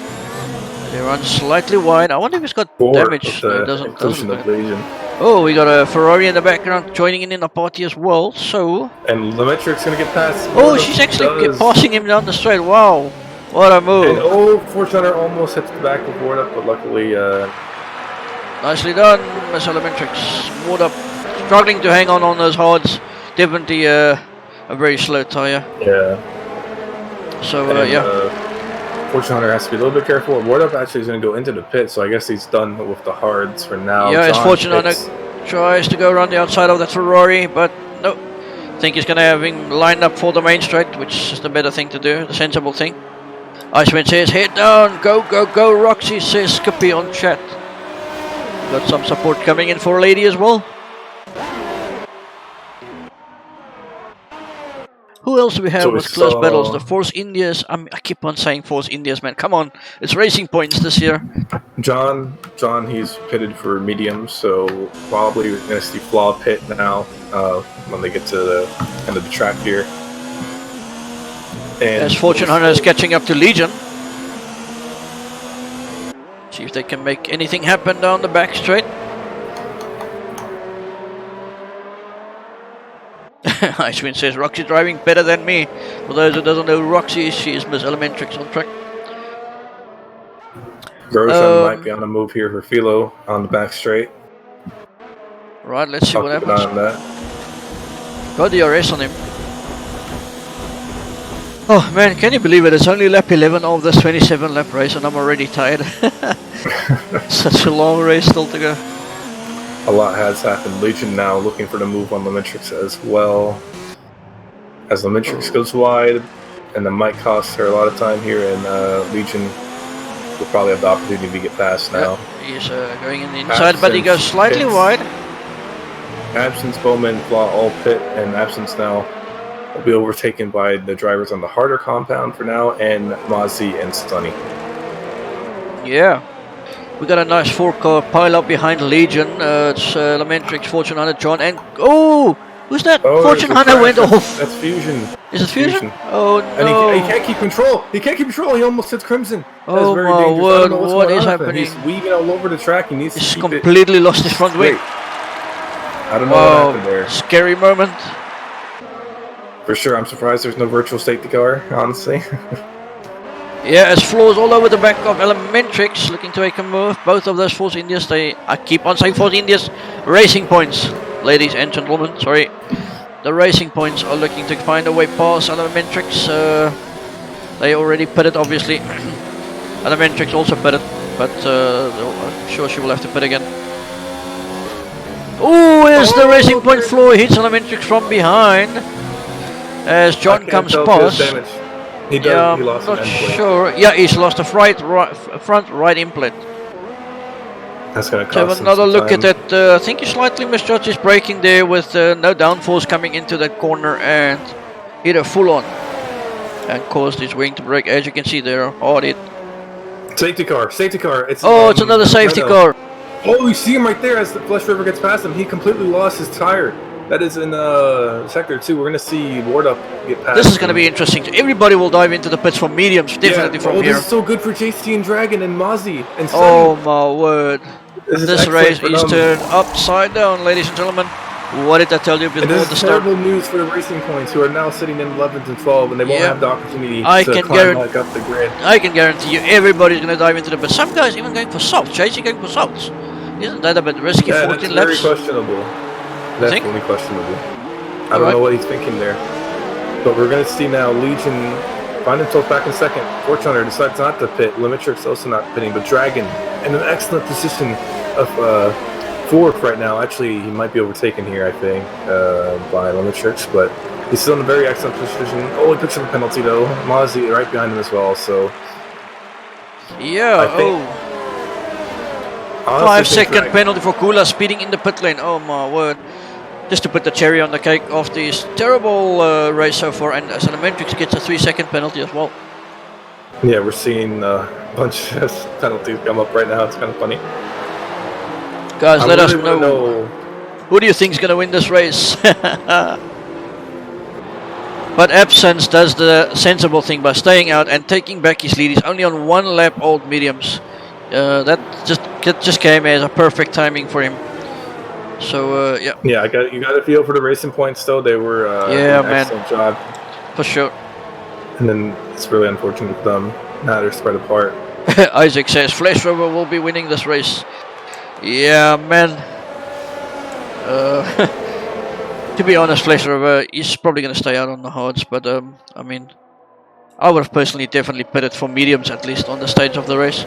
They run slightly wide. I wonder if it's got damage. No, it doesn't. Inclusion of Legion. Oh, we got a Ferrari in the background joining in the party as well. So, And Lemetric's gonna get past. oh, she's actually passing him down the straight. Wow, what a And move! Fortuner almost hits the back of Ward up, but luckily, Nicely done, Miss Elementrix. Ward up struggling to hang on those hards. Definitely a very slow tire. Yeah. So Fortune Hunter has to be a little bit careful. Ward Up actually is going to go into the pit, so I guess he's done with the hards for now. Yeah, as John Fortune Hunter tries to go around the outside of that Ferrari, but no. I think he's going to have him lined up for the main straight, which is the better thing to do, the sensible thing. Iceman says, head down, go, go, go, Roxy, says Skippy on chat. Got some support coming in for Lady as well. Who else do we have with close battles? The Force Indias. I keep on saying Force Indias, man. Come on, it's Racing Points this year. John, he's pitted for medium, so probably we're going to see Flaw pit now when they get to the end of the track here. And as Fortune Hunter is catching up to Legion. See if they can make anything happen down the back straight. Icewind says Roxy driving better than me. For those who doesn't know Roxy, she is Miss Elementrix on track. Grosjean might be on the move here for Philo on the back straight. Right, let's see what happens. On that. Got the DRS on him. Oh man, can you believe it? It's only lap 11 of this 27 lap race and I'm already tired. Such a long race still to go. A lot has happened. Legion now looking for the move on Limitrix as well. As Limitrix goes wide, and that might cost her a lot of time here, and Legion will probably have the opportunity to get past now. He's going in the inside, but he goes slightly wide. Absence, Bowman, Flaw all pit, and Absence now will be overtaken by the drivers on the harder compound for now, and Mozzie and Stunny. Yeah. We got a nice 4-car pile up behind Legion. It's Lamentrix, Fortune Hunter, John, and who's that? Fortune Hunter went off. That's Fusion. Is it Fusion? Oh no! And he can't keep control. He can't keep control. He almost hits Crimson. Oh my word! What is happening? He's weaving all over the track. He needs to He's keep completely lost his front wing. I don't know what happened there. Scary moment. For sure, I'm surprised there's no virtual safety car. Honestly. Yeah, as floors all over the back of Elementrix, looking to make a move. Both of those Force Indias, I keep on saying Force Indias, Racing Points, ladies and gentlemen, sorry. The Racing Points are looking to find a way past Elementrix. They already put it, obviously. Elementrix also put it, but I'm sure she will have to put again. Oh, here's the Racing Point floor, hits Elementrix from behind. As John comes past. He does, yeah, he lost I'm not sure. Yeah, he's lost a front right implant. That's going to cost So have another look at that. I think he slightly misjudged his braking there with no downforce coming into that corner and hit a full on and caused his wing to break. As you can see there, hard hit. Safety car, safety car. It's another safety car. Oh, you see him right there as the Flesh River gets past him. He completely lost his tire. That is in Sector 2. We're going to see Ward Up get past. This is going to be interesting. Everybody will dive into the pits for mediums, definitely from here. This is so good for JC and Dragon and Mozzie and Sunny. Oh my word. This race is turned upside down, ladies and gentlemen. What did I tell you before the start? Terrible news for the Racing Points, who are now sitting in 11th and 12th, and they won't have the opportunity to climb back up the grid. I can guarantee you everybody's going to dive into the pits. Some guys even going for softs. JC going for softs. Isn't that a bit risky? Yeah, 14 that's laps. very questionable. Definitely questionable. I don't know what he's thinking there. But we're going to see now Legion find himself back in second. Fortune Hunter decides not to pit. Limitrix also not pitting. But Dragon in an excellent position of fourth right now. Actually, he might be overtaken here, I think, by Limitrix. But he's still in a very excellent position. Oh, he picks up a penalty, though. Mozzie right behind him as well. So, yeah, 5-second penalty for Kula speeding in the pit lane. Oh, my word. Just to put the cherry on the cake of this terrible race so far, and as Elementrix gets a 3-second penalty as well. Yeah, we're seeing a bunch of penalties come up right now. It's kind of funny. Guys, let us know who do you think is going to win this race. But Absence does the sensible thing by staying out and taking back his lead. He's only on 1 lap old mediums. That just came as a perfect timing for him. So yeah. Yeah, you got a feel for the Racing Points though. They were an excellent job. For sure. And then it's really unfortunate for them. Now they're spread apart. Isaac says Flesh River will be winning this race. Yeah, man. To be honest, Fleischer, he's probably going to stay out on the hards, but I mean, I would have personally definitely pitted for mediums at least on the stage of the race.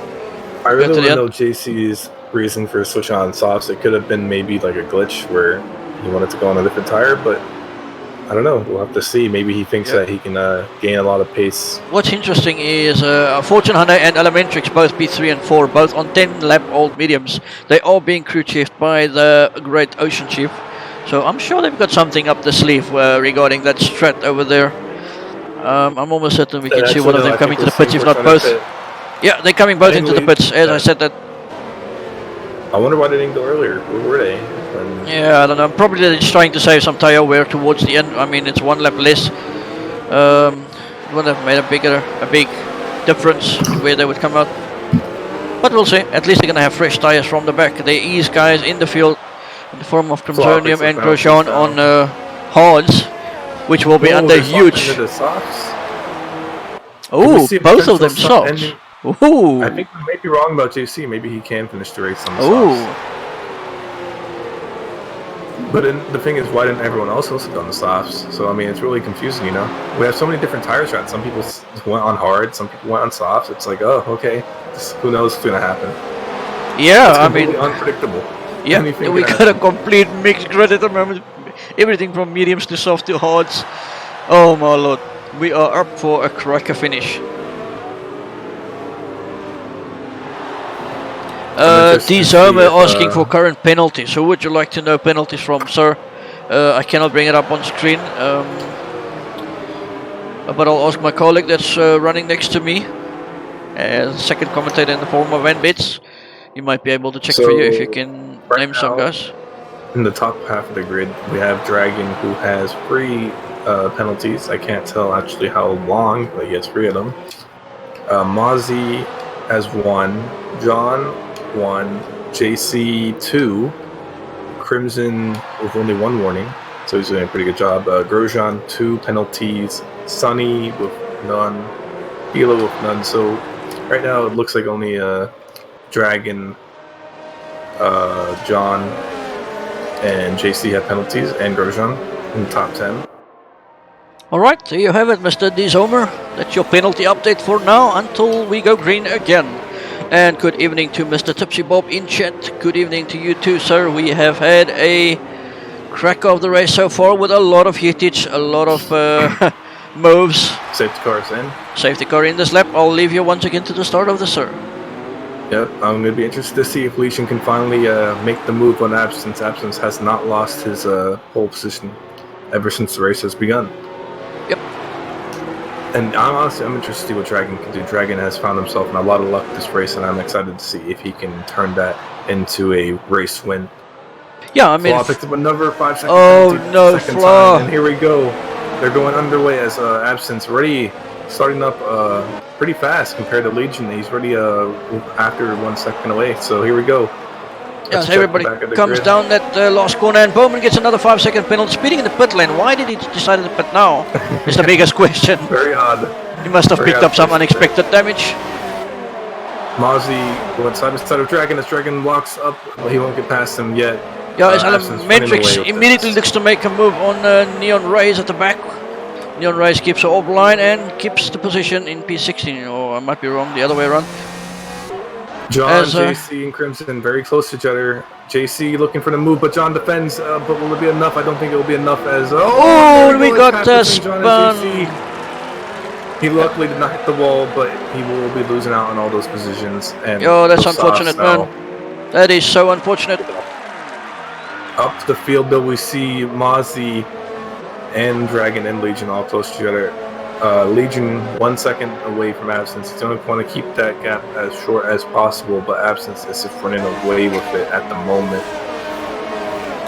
I really want to know JC's reason for switching on softs. It could have been maybe like a glitch where he wanted to go on a different tire, but I don't know. We'll have to see. Maybe he thinks that he can gain a lot of pace. What's interesting is Fortune Hunter and Elementrix, both P3 and 4, both on 10-lap old mediums. They are being crew chiefed by the great Ocean Chief. So I'm sure they've got something up the sleeve regarding that strat over there. I'm almost certain we can see one of them coming to the pits, if not both. Yeah, they're coming both into the pits, as I said that. I wonder why they didn't go earlier. Where were they? Yeah, I don't know. Probably they're just trying to save some tire wear towards the end. I mean, it's one lap less. It would have made a big difference where they would come out. But we'll see. At least they're going to have fresh tires from the back. They ease guys in the field in the form of Crimsonium and Grosjean on hards, which will be under huge. Oh, both of them softs. Ooh. I think we may be wrong about JC. Maybe he can finish the race on the softs. But the thing is, why didn't everyone else listen on the softs? So, I mean, it's really confusing, you know? We have so many different tire strats. Some people went on hard, some people went on softs. It's like, oh, okay. Who knows what's going to happen? Yeah, I mean... unpredictable. Yeah, we got a complete mixed grid at the moment. Everything from mediums to soft to hards. Oh, my lord. We are up for a cracker finish. D-Zomer asking for current penalties. Who would you like to know penalties from, sir? I cannot bring it up on screen, but I'll ask my colleague that's running next to me, as second commentator in the form of Bits. You might be able to check for you if you can name some guys. In the top half of the grid, we have Dragon, who has 3 penalties. I can't tell actually how long, but he has 3 of them. Mozzie has 1. John 1, JC 2, Crimson with only 1 warning, so he's doing a pretty good job. Grosjean 2 penalties, Sunny with none, Hilo with none. So right now it looks like only Dragon, John, and JC have penalties, and Grosjean in the top 10. Alright, there you have it, Mr. D-Zomer. That's your penalty update for now until we go green again. And good evening to Mr. Tipsy Bob in chat. Good evening to you too, sir. We have had a crack of the race so far with a lot of hitage, a lot of moves. Safety cars in. Safety car in this lap. I'll leave you once again to the start of the sir. Yep, I'm going to be interested to see if Legion can finally make the move on Absence. Absence has not lost his pole position ever since the race has begun. Yep. And I'm interested to see what Dragon can do. Dragon has found himself in a lot of luck this race, and I'm excited to see if he can turn that into a race win. Yeah, I mean... Flaw picked up another 5 seconds. Oh, no, Flaw. And here we go. They're going underway as Absence already starting up pretty fast compared to Legion. He's already after 1 second away. So here we go. Yes, everybody comes down that last corner, and Bowman gets another 5-second penalty. Speeding in the pit lane. Why did he decide to pit now? Is the biggest question. Very odd. He must have picked up some unexpected damage. Mozzie went side to side of Dragon as Dragon walks up, but he won't get past him yet. Yeah, Matrix immediately looks to make a move on Neon Rays at the back. Neon Rays keeps her offline and keeps the position in P16, or I might be wrong, the other way around. John, JC, and Crimson very close to each other. JC looking for the move, but John defends. But will it be enough? I don't think it will be enough as... we got spun. He luckily did not hit the wall, but he will be losing out on all those positions. And that's unfortunate, man. That is so unfortunate. Up the field, though, we see Mozzie and Dragon and Legion all close to each other. Legion 1 second away from Absence. He's going to want to keep that gap as short as possible, but Absence is just running away with it at the moment.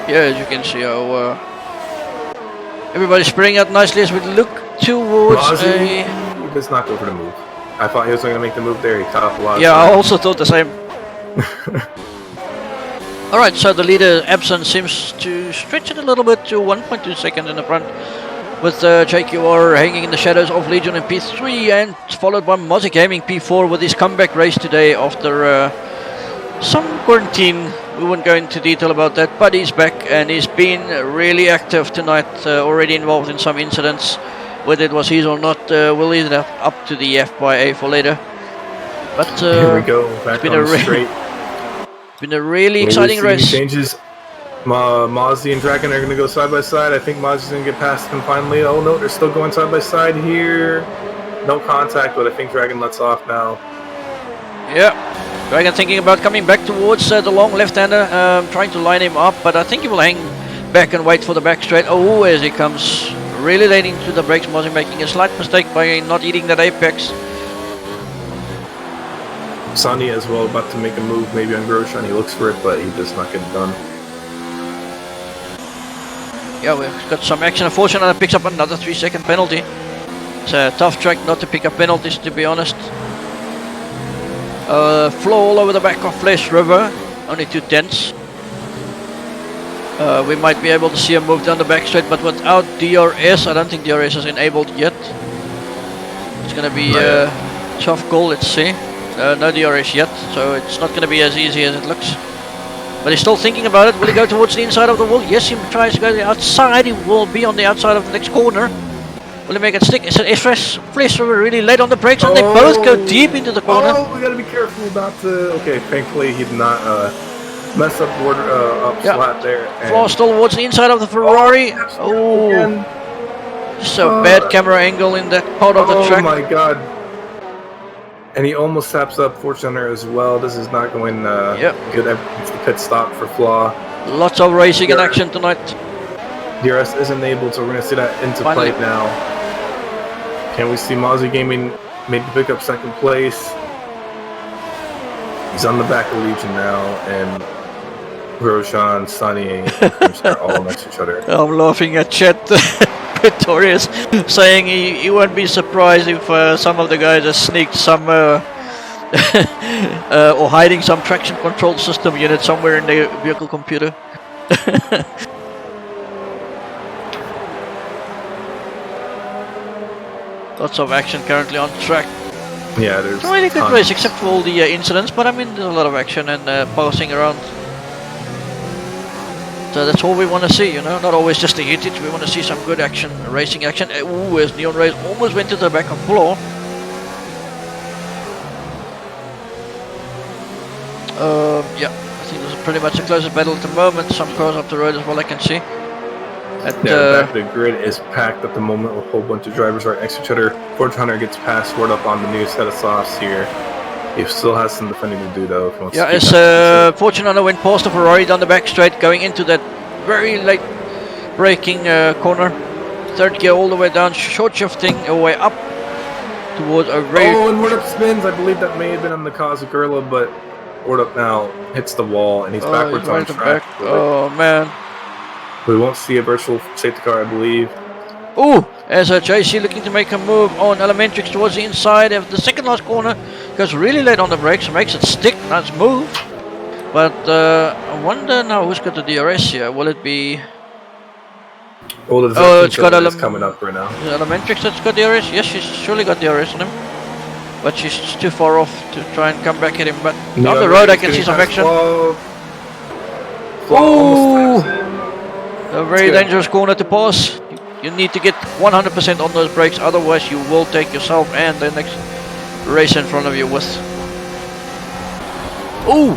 Yeah, as you can see how everybody's spreading out nicely as we look towards Mozzie does not go for the move. I thought he was going to make the move there. He cut off a lot. Yeah, I also thought the same. Alright, so the leader, Absence, seems to stretch it a little bit to 1.2 seconds in the front, with JQR hanging in the shadows of Legion in P3, and followed by Mozzie Gaming P4 with his comeback race today after some quarantine. We won't go into detail about that, but he's back and he's been really active tonight, already involved in some incidents. Whether it was his or not, we'll leave that up to the FYA for later. But here we go, back on the straight. It's been a really exciting race. Changes. Mozzie and Dragon are going to go side by side. I think Mozzie's going to get past him finally. Oh no, they're still going side by side here. No contact, but I think Dragon lets off now. Yeah, Dragon thinking about coming back towards the long left-hander, trying to line him up, but I think he will hang back and wait for the back straight. Oh, as he comes really late into the brakes, Mozzie making a slight mistake by not eating that apex. Sonny as well, about to make a move maybe on Grosjean. He looks for it, but he does not get it done. Yeah, we've got some action. Unfortunately, picks up another 3-second penalty. It's a tough track not to pick up penalties, to be honest. Flow all over the back of Flesh River, only 2/10. We might be able to see a move down the back straight, but without DRS, I don't think DRS is enabled yet. It's going to be a tough goal, let's see. No DRS yet, so it's not going to be as easy as it looks. But he's still thinking about it. Will he go towards the inside of the wall? Yes, he tries to go to the outside. He will be on the outside of the next corner. Will he make it stick? It's an Flesh River really late on the brakes, and they both go deep into the corner. Oh, we gotta be careful not to. Okay, thankfully he did not mess up flat there. Flaw still towards the inside of the Ferrari. Oh, so bad camera angle in that part of the track. Oh my god. And he almost taps up Fortuner as well. This is not going good. It's the pit stop for Flaw. Lots of racing in action tonight. DRS is enabled, so we're going to see that into play now. Can we see Mozzie Gaming maybe pick up second place? He's on the back of Legion now, and Grosjean, Sonny, are all next to each other. I'm laughing at chat. Victorious saying he won't be surprised if some of the guys have sneaked some or hiding some traction control system unit somewhere in the vehicle computer. Lots of action currently on track. Yeah, there's it's a really good race except for all the incidents, but I mean there's a lot of action and passing around. So that's all we want to see, you know, not always just a hit it, we want to see some good action, racing action. Ooh, as Neon Race almost went to the back of Flaw. Yeah, I think this is pretty much the closest battle at the moment. Some cars up the road as well, I can see. The grid is packed at the moment with a whole bunch of drivers right next to each other. Fortuner gets past word up on the new set of softs here. He still has some defending to do though. Yeah, as Fortuner went past the Ferrari down the back straight, going into that very late braking corner. Third gear all the way down, short shifting away up towards a very... Oh, and Word Up spins. I believe that may have been on the cause of Gurla, but Word Up now hits the wall and he's backwards on track. Oh man. We won't see a virtual safety car, I believe. Ooh, as JC looking to make a move on Elementrix towards the inside of the second last corner. Goes really late on the brakes, makes it stick, nice move. But I wonder now who's got the DRS here. Will it be... Oh, it's got coming up right now. Elementrix that's got DRS? Yes, she's surely got DRS on him. But she's too far off to try and come back at him. But on the road I can see some action. Ooh! A very dangerous corner to pass. You need to get 100% on those brakes, otherwise you will take yourself and the next race in front of you with. Ooh!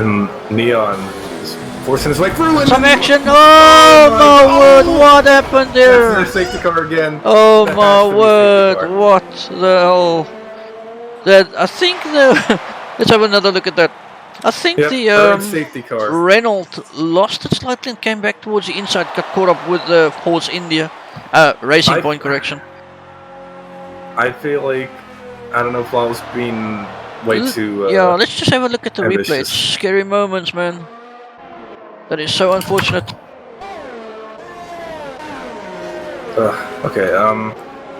And Neon is forcing his way through. Some action! Oh my word! What happened there? That's the safety car again. Oh my word! What the hell? That I think the. Let's have another look at that. I think the safety car. Renault lost it slightly and came back towards the inside, got caught up with Force India. Racing Point correction. I feel like, I don't know if I was being way too... yeah, let's just have a look at the replay. It's scary moments, man. That is so unfortunate. Okay,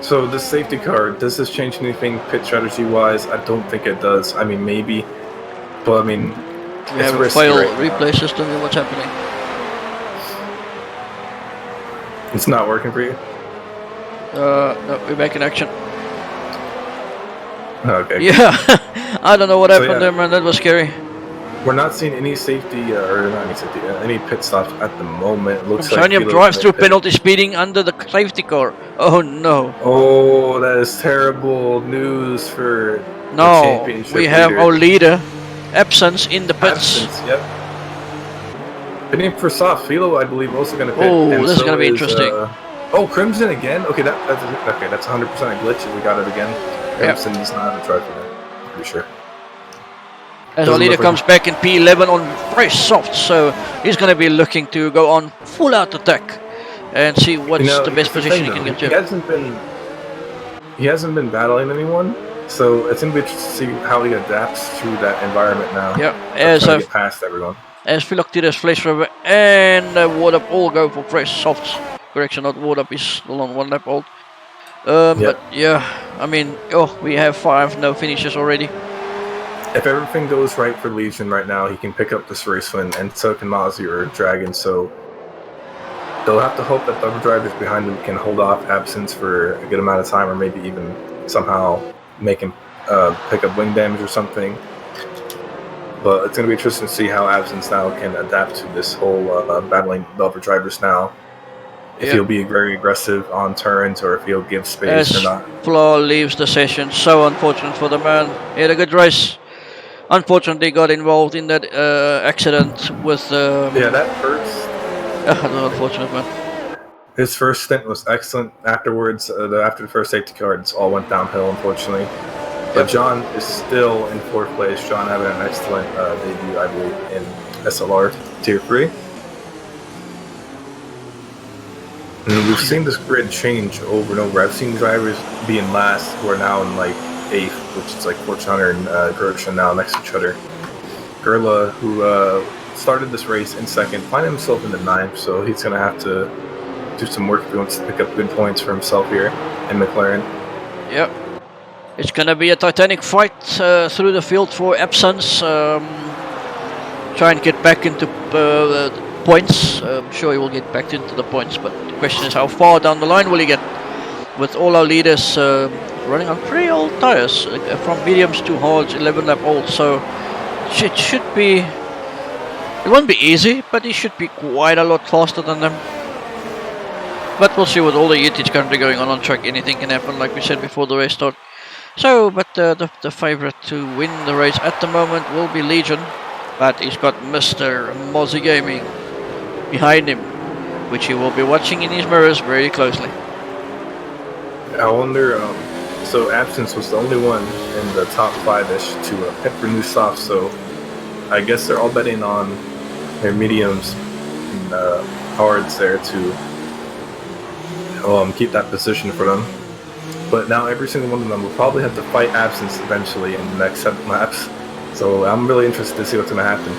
so this safety car, does this change anything pit strategy wise? I don't think it does. I mean, maybe. But I mean, we have a failed replay system and what's happening? It's not working for you? No, we're back in action. Okay. Yeah, I don't know what happened there, man. That was scary. We're not seeing any safety, or not any safety, any pit stops at the moment. It looks like Shinium drives through penalty speeding under the safety car. Oh no. Oh, that is terrible news for the No, championship we have leader. our leader, Absence, in the pits. Absence, yep. Pitting for soft. Philo, I believe, also going to pit. Oh, and this is so going to be interesting. Oh, Crimson again? Okay, that's 100% a glitch, and we got it again. Crimson does not have a try for that, I'm pretty sure. As our leader comes back in P11 on very soft, so he's going to be looking to go on full out attack and see what's the best position he can get to. He hasn't been battling anyone, so it's going to be interesting to see how he adapts to that environment now. Yeah, as trying to get past everyone. As Philoctetes, Flash River, and Wardup all go for fresh softs. Correction, not Wardup, is still on 1 lap old. But yeah, I mean, we have 5 no finishes already. If everything goes right for Legion right now, he can pick up this race win, and so can Mozzie or Dragon, so they'll have to hope that the other drivers behind him can hold off Absence for a good amount of time, or maybe even somehow make him pick up wing damage or something. But it's going to be interesting to see how Absence now can adapt to this whole battling the other drivers now. If he'll be very aggressive on turns, or if he'll give space or not. Flaw leaves the session, so unfortunate for the man. He had a good race. Unfortunately, got involved in that accident with. Yeah, that hurts. Unfortunate, man. His first stint was excellent. Afterwards, after the first safety car, it all went downhill, unfortunately. But John is still in 4th place. John having an excellent debut, I believe, in SLR Tier 3. And we've seen this grid change over and over. I've seen drivers be in last who are now in like 8th, which is like Fortune Hunter and Gertrude now next to each other. Gerla, who started this race in 2nd, find himself in the 9th, so he's going to have to do some work if he wants to pick up good points for himself here in McLaren. Yep. It's going to be a titanic fight through the field for Absence. Try and get back into points. I'm sure he will get back into the points, but the question is how far down the line will he get? With all our leaders running on pretty old tires, from mediums to hards, 11 lap old, so it should be... It won't be easy, but he should be quite a lot faster than them. But we'll see with all the ETs currently going on track, anything can happen, like we said before the race start. So, but the favorite to win the race at the moment will be Legion, but he's got Mr. Mozzie Gaming behind him, which he will be watching in his mirrors very closely. I wonder, so Absence was the only one in the top 5-ish to pit for new softs, so I guess they're all betting on their mediums and hards there to keep that position for them. But now every single one of them will probably have to fight Absence eventually in the next 7 laps. So I'm really interested to see what's going to happen.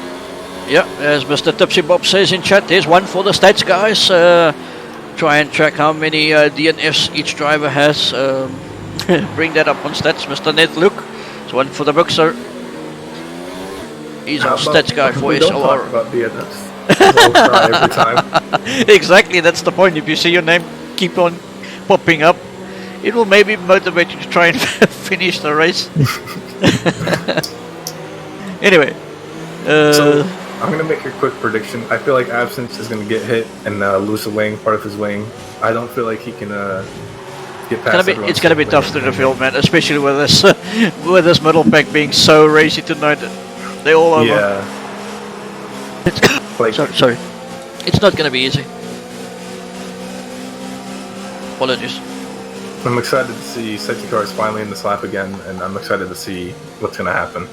Yeah, as Mr. Tipsy Bob says in chat, there's one for the stats, guys. Try and track how many DNFs each driver has. Bring that up on stats, Mr. Ned Luke. It's one for the book, sir. He's our stats guy for SLR. Don't talk about DNFs. We'll try every time. Exactly, that's the point. If you see your name keep on popping up, it will maybe motivate you to try and finish the race. Anyway. So, I'm going to make a quick prediction. I feel like Absence is going to get hit and lose a wing, part of his wing. I don't feel like he can get past everyone. It's going to be tough through the field, man, especially with this with this middle pack being so racy tonight. They all over. Yeah. Like, sorry. It's not going to be easy. Apologies. I'm excited to see safety cars finally in this lap again, and I'm excited to see what's going to happen.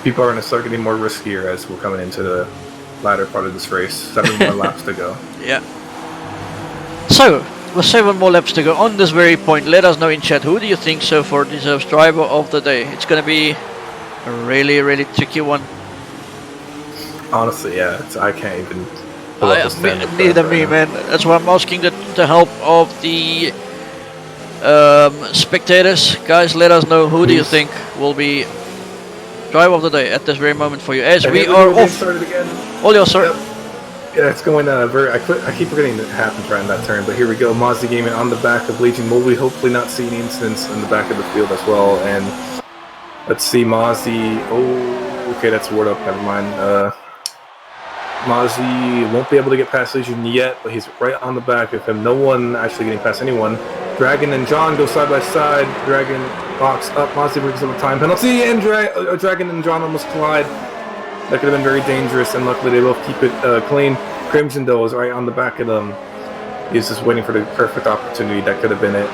People are going to start getting more riskier as we're coming into the latter part of this race. 7 more laps to go. Yeah. So, with 7 more laps to go on this very point, let us know in chat, who do you think so far deserves driver of the day? It's going to be a really, really tricky one. Honestly, yeah, I can't even pull up the standard. Neither me, man. That's why I'm asking the help of the spectators. Guys, let us know, who do you think will be driver of the day at this very moment for you, as we are off. Started again. All yours, sir. Yep. Yeah, it's going I keep forgetting that it happens right in that turn, but here we go. Mozzie Gaming on the back of Legion. Will we hopefully not see any incidents in the back of the field as well? And let's see Mozzie. Oh, okay, that's ward up. Never mind. Mozzie won't be able to get past Legion yet, but he's right on the back of him. No one actually getting past anyone. Dragon and John go side by side. Dragon locks up. Mozzie brings up a time penalty, and Dragon and John almost collide. That could have been very dangerous, and luckily they both keep it clean. Crimson, though, is right on the back of them. He's just waiting for the perfect opportunity. That could have been it,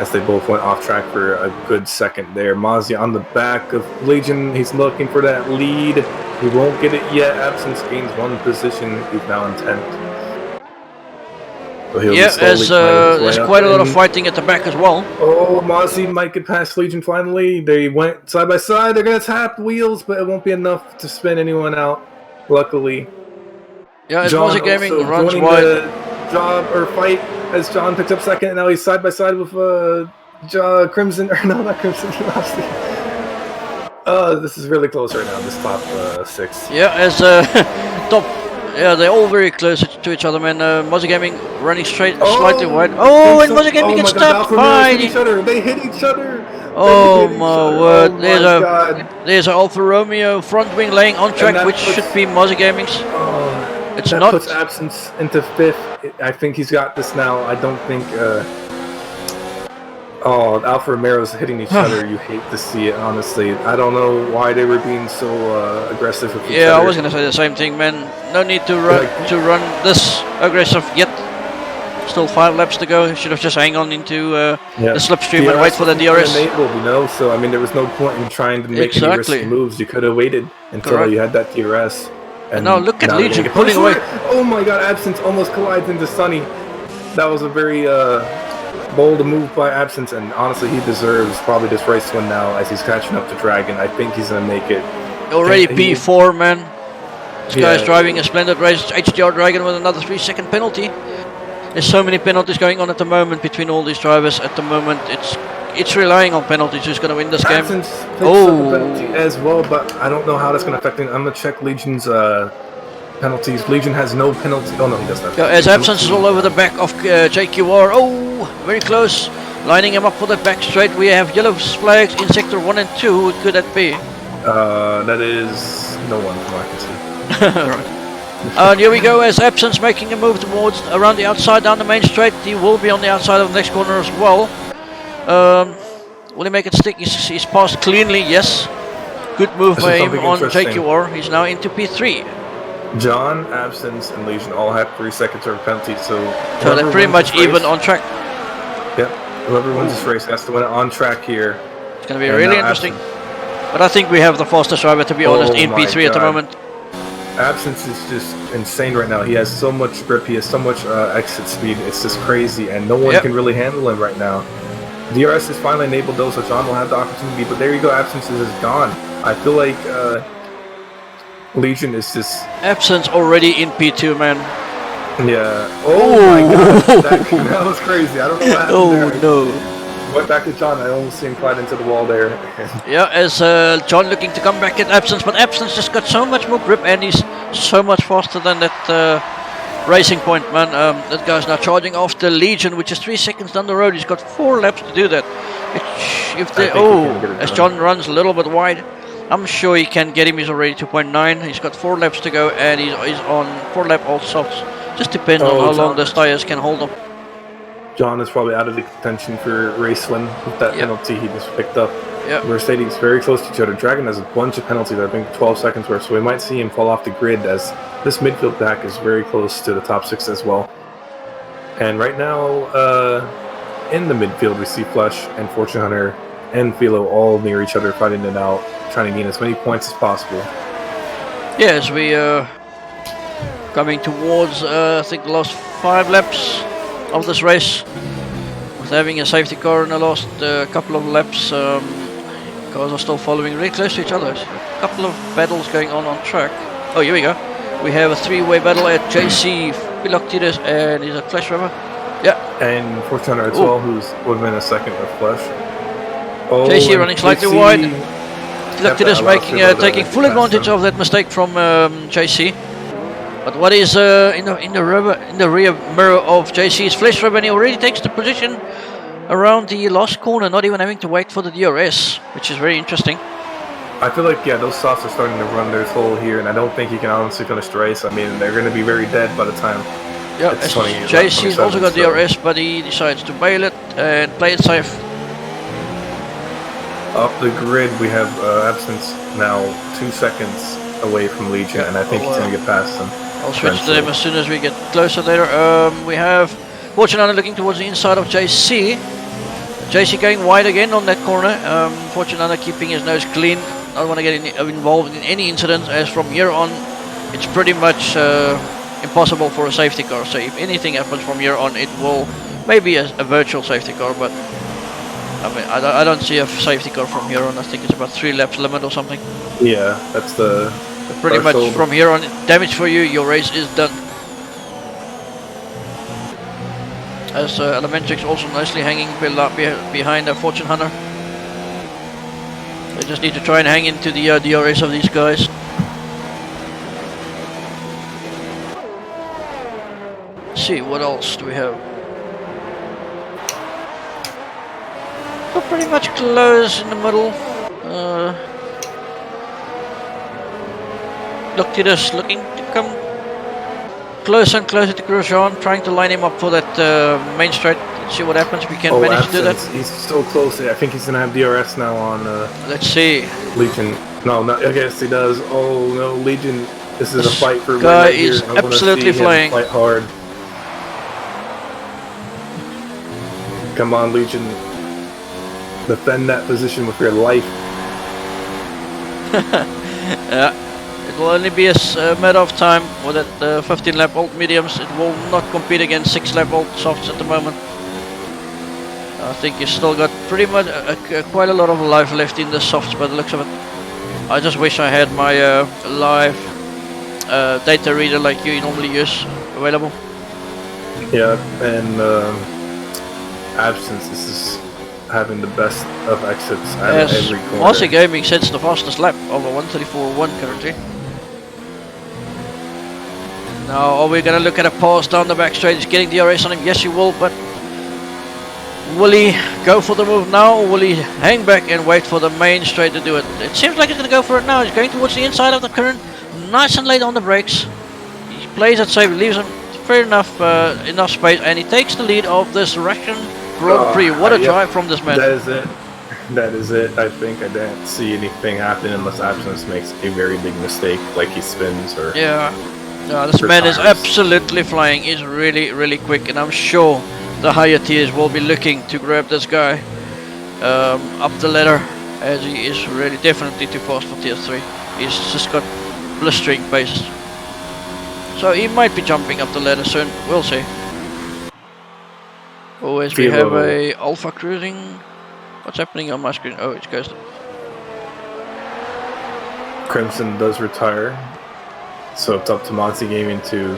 as they both went off track for a good second there. Mozzie on the back of Legion. He's looking for that lead. He won't get it yet. Absence gains 1 position. He's now in 10th. So there's quite a lot of fighting at the back as well. Oh, Mozzie might get past Legion finally. They went side by side. They're going to tap wheels, but it won't be enough to spin anyone out, luckily. Yeah, as Mozzie Gaming runs wide. Job or fight as John picks up second, and now he's side by side with Crimson, or no, not Crimson. This is really close right now. This top 6. Yeah, as top. Yeah, they're all very close to each other, man. Mozzie Gaming running straight, slightly wide. Oh, and Mozzie Gaming gets stopped by. They hit each other. Oh my word! There's an Alfa Romeo front wing laying on track, which should be Mozzie Gaming's. It's not. Puts Absence into 5th. I think he's got this now. I don't think. Alfa Romeo's hitting each other. You hate to see it, honestly. I don't know why they were being so aggressive with each other. Yeah, I was gonna say the same thing, man. No need to run this aggressive yet. Still 5 laps to go. Should have just hang on into the slipstream and wait for the DRS. Enabled, so I mean, there was no point in trying to make any risky moves. You could have waited until you had that DRS. And now look at Legion pulling away. Oh my god, Absence almost collides into Sunny. That was a very bold move by Absence, and honestly, he deserves probably this race win now as he's catching up to Dragon. I think he's going to make it. Already P4, man. This guy's driving a splendid race. HDR Dragon with another 3-second penalty. There's so many penalties going on at the moment between all these drivers. At the moment, it's relying on penalties who's going to win this game. Absence picks up a penalty as well, but I don't know how that's going to affect him. I'm going to check Legion's penalties. Legion has no penalty. Oh no, he doesn't have penalties. As Absence is all over the back of JQR. Oh, very close. Lining him up for that back straight. We have yellow flags in sector 1 and 2. Who could that be? That is no one from what I can see. Right. And here we go as Absence making a move towards around the outside down the main straight. He will be on the outside of the next corner as well. Will he make it stick? He's passed cleanly, yes. Good move by him on JQR. He's now into P3. John, Absence, and Legion all have 3 seconds of penalty, so they're pretty much even on track. Yep. Whoever wins this race has to win it on track here. It's going to be really interesting. But I think we have the fastest driver, to be honest, in P3 at the moment. Absence is just insane right now. He has so much grip, he has so much exit speed. It's just crazy, and no one can really handle him right now. DRS is finally enabled though, so John will have the opportunity. But there you go, Absence is gone. I feel like Legion is just... Absence already in P2, man. Yeah. Oh my god, that was crazy. I don't know what happened there. No. Went back to John. I almost see him collide into the wall there. Yeah, as John looking to come back at Absence, but Absence just got so much more grip and he's so much faster than that racing point, man. That guy's now charging after Legion, which is 3 seconds down the road. He's got 4 laps to do that. As John runs a little bit wide, I'm sure he can get him. He's already 2.9. He's got 4 laps to go and he's on 4 lap all softs. Just depends on how long the tires can hold him. John is probably out of the contention for race win with that penalty he just picked up. Yep. Mercedes very close to each other. Dragon has a bunch of penalties, I think 12 seconds worth, so we might see him fall off the grid as this midfield pack is very close to the top 6 as well. And right now, in the midfield, we see Flush and Fortune Hunter and Philo all near each other, fighting it out, trying to gain as many points as possible. Yes, we are coming towards, I think, the last 5 laps of this race, with having a safety car in the last couple of laps. Cars are still following really close to each other. A couple of battles going on track. Oh, here we go. We have a 3-way battle at JC, Philoctides, and he's a Flash River. Yeah. And Fortuna as well, who's within a second of Flash. Oh, JC running slightly wide. Philoctides taking full advantage of that mistake from JC. But what is in the rear mirror of JC's Flash River, and he already takes the position around the last corner, not even having to wait for the DRS, which is very interesting. I feel like, yeah, those softs are starting to run their toll here, and I don't think he can honestly finish the race. I mean, they're going to be very dead by the time Yeah, it's 20, JC's also got so. DRS, but he decides to bail it and play it safe. Up the grid, we have Absence now 2 seconds away from Legion, and I think he's going to get past them. I'll switch to them as soon as we get closer later. We have Fortunana looking towards the inside of JC. JC going wide again on that corner. Fortunana keeping his nose clean. Don't want to get involved in any incidents, as from here on it's pretty much impossible for a safety car. So if anything happens from here on, it will maybe a virtual safety car, but I mean I don't see a safety car from here on. I think it's about 3 laps limit or something. Yeah, that's the pretty much from here on, damage for you, your race is done. As Elementrix also nicely hanging behind a Fortune Hunter. They just need to try and hang into the DRS of these guys. Let's see, what else do we have? We're pretty much close in the middle. Loctidus looking to come closer and closer to Grosjean, trying to line him up for that main straight. Let's see what happens. We can manage to do that. He's so close. I think he's going to have DRS now on let's see. Legion. No, I guess he does. Oh no, Legion. This is a fight for guy is absolutely flying. Fight hard. Come on, Legion. Defend that position with your life. Yeah. It will only be a matter of time for that 15 lap old mediums. It will not compete against 6 lap old softs at the moment. I think he's still got pretty much quite a lot of life left in the softs by the looks of it. I just wish I had my live data reader like you normally use available. Yeah, and Absence is having the best of exits out of every corner. Aussie Gaming sets the fastest lap over 134.1 currently. Now, are we going to look at a pass down the back straight? He's getting DRS on him. Yes, he will, but will he go for the move now, or will he hang back and wait for the main straight to do it? It seems like he's going to go for it now. He's going towards the inside of the current, nice and late on the brakes. He plays it safe, leaves him fair enough, enough space, and he takes the lead of this Russian Grand Prix. What a drive from this man. That is it. That is it. I think I didn't see anything happen unless Absence makes a very big mistake, like he spins or... Yeah. No, this man is absolutely flying. He's really, really quick, and I'm sure the higher tiers will be looking to grab this guy up the ladder, as he is really definitely too fast for tier 3. He's just got blistering pace. So he might be jumping up the ladder soon. We'll see. Always we have a alpha cruising. What's happening on my screen? Oh, it's Ghost. Crimson does retire. So it's up to Monty Gaming to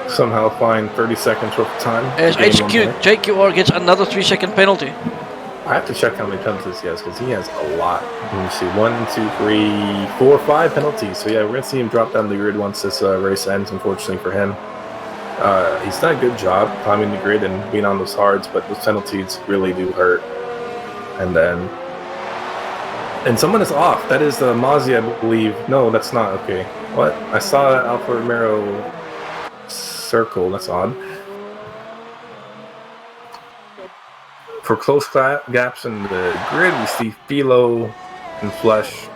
somehow find 30 seconds worth of time. As JQR gets another 3-second penalty. I have to check how many penalties he has, because he has a lot. Let me see. 1, 2, 3, 4, 5 penalties. So yeah, we're going to see him drop down the grid once this race ends, unfortunately for him. He's done a good job climbing the grid and being on those hards, but those penalties really do hurt. And someone is off. That is Mazzi, I believe. No, that's not. Okay. What? I saw Alfa Romero circle. That's odd. For close gaps in the grid, we see Philo and Flesh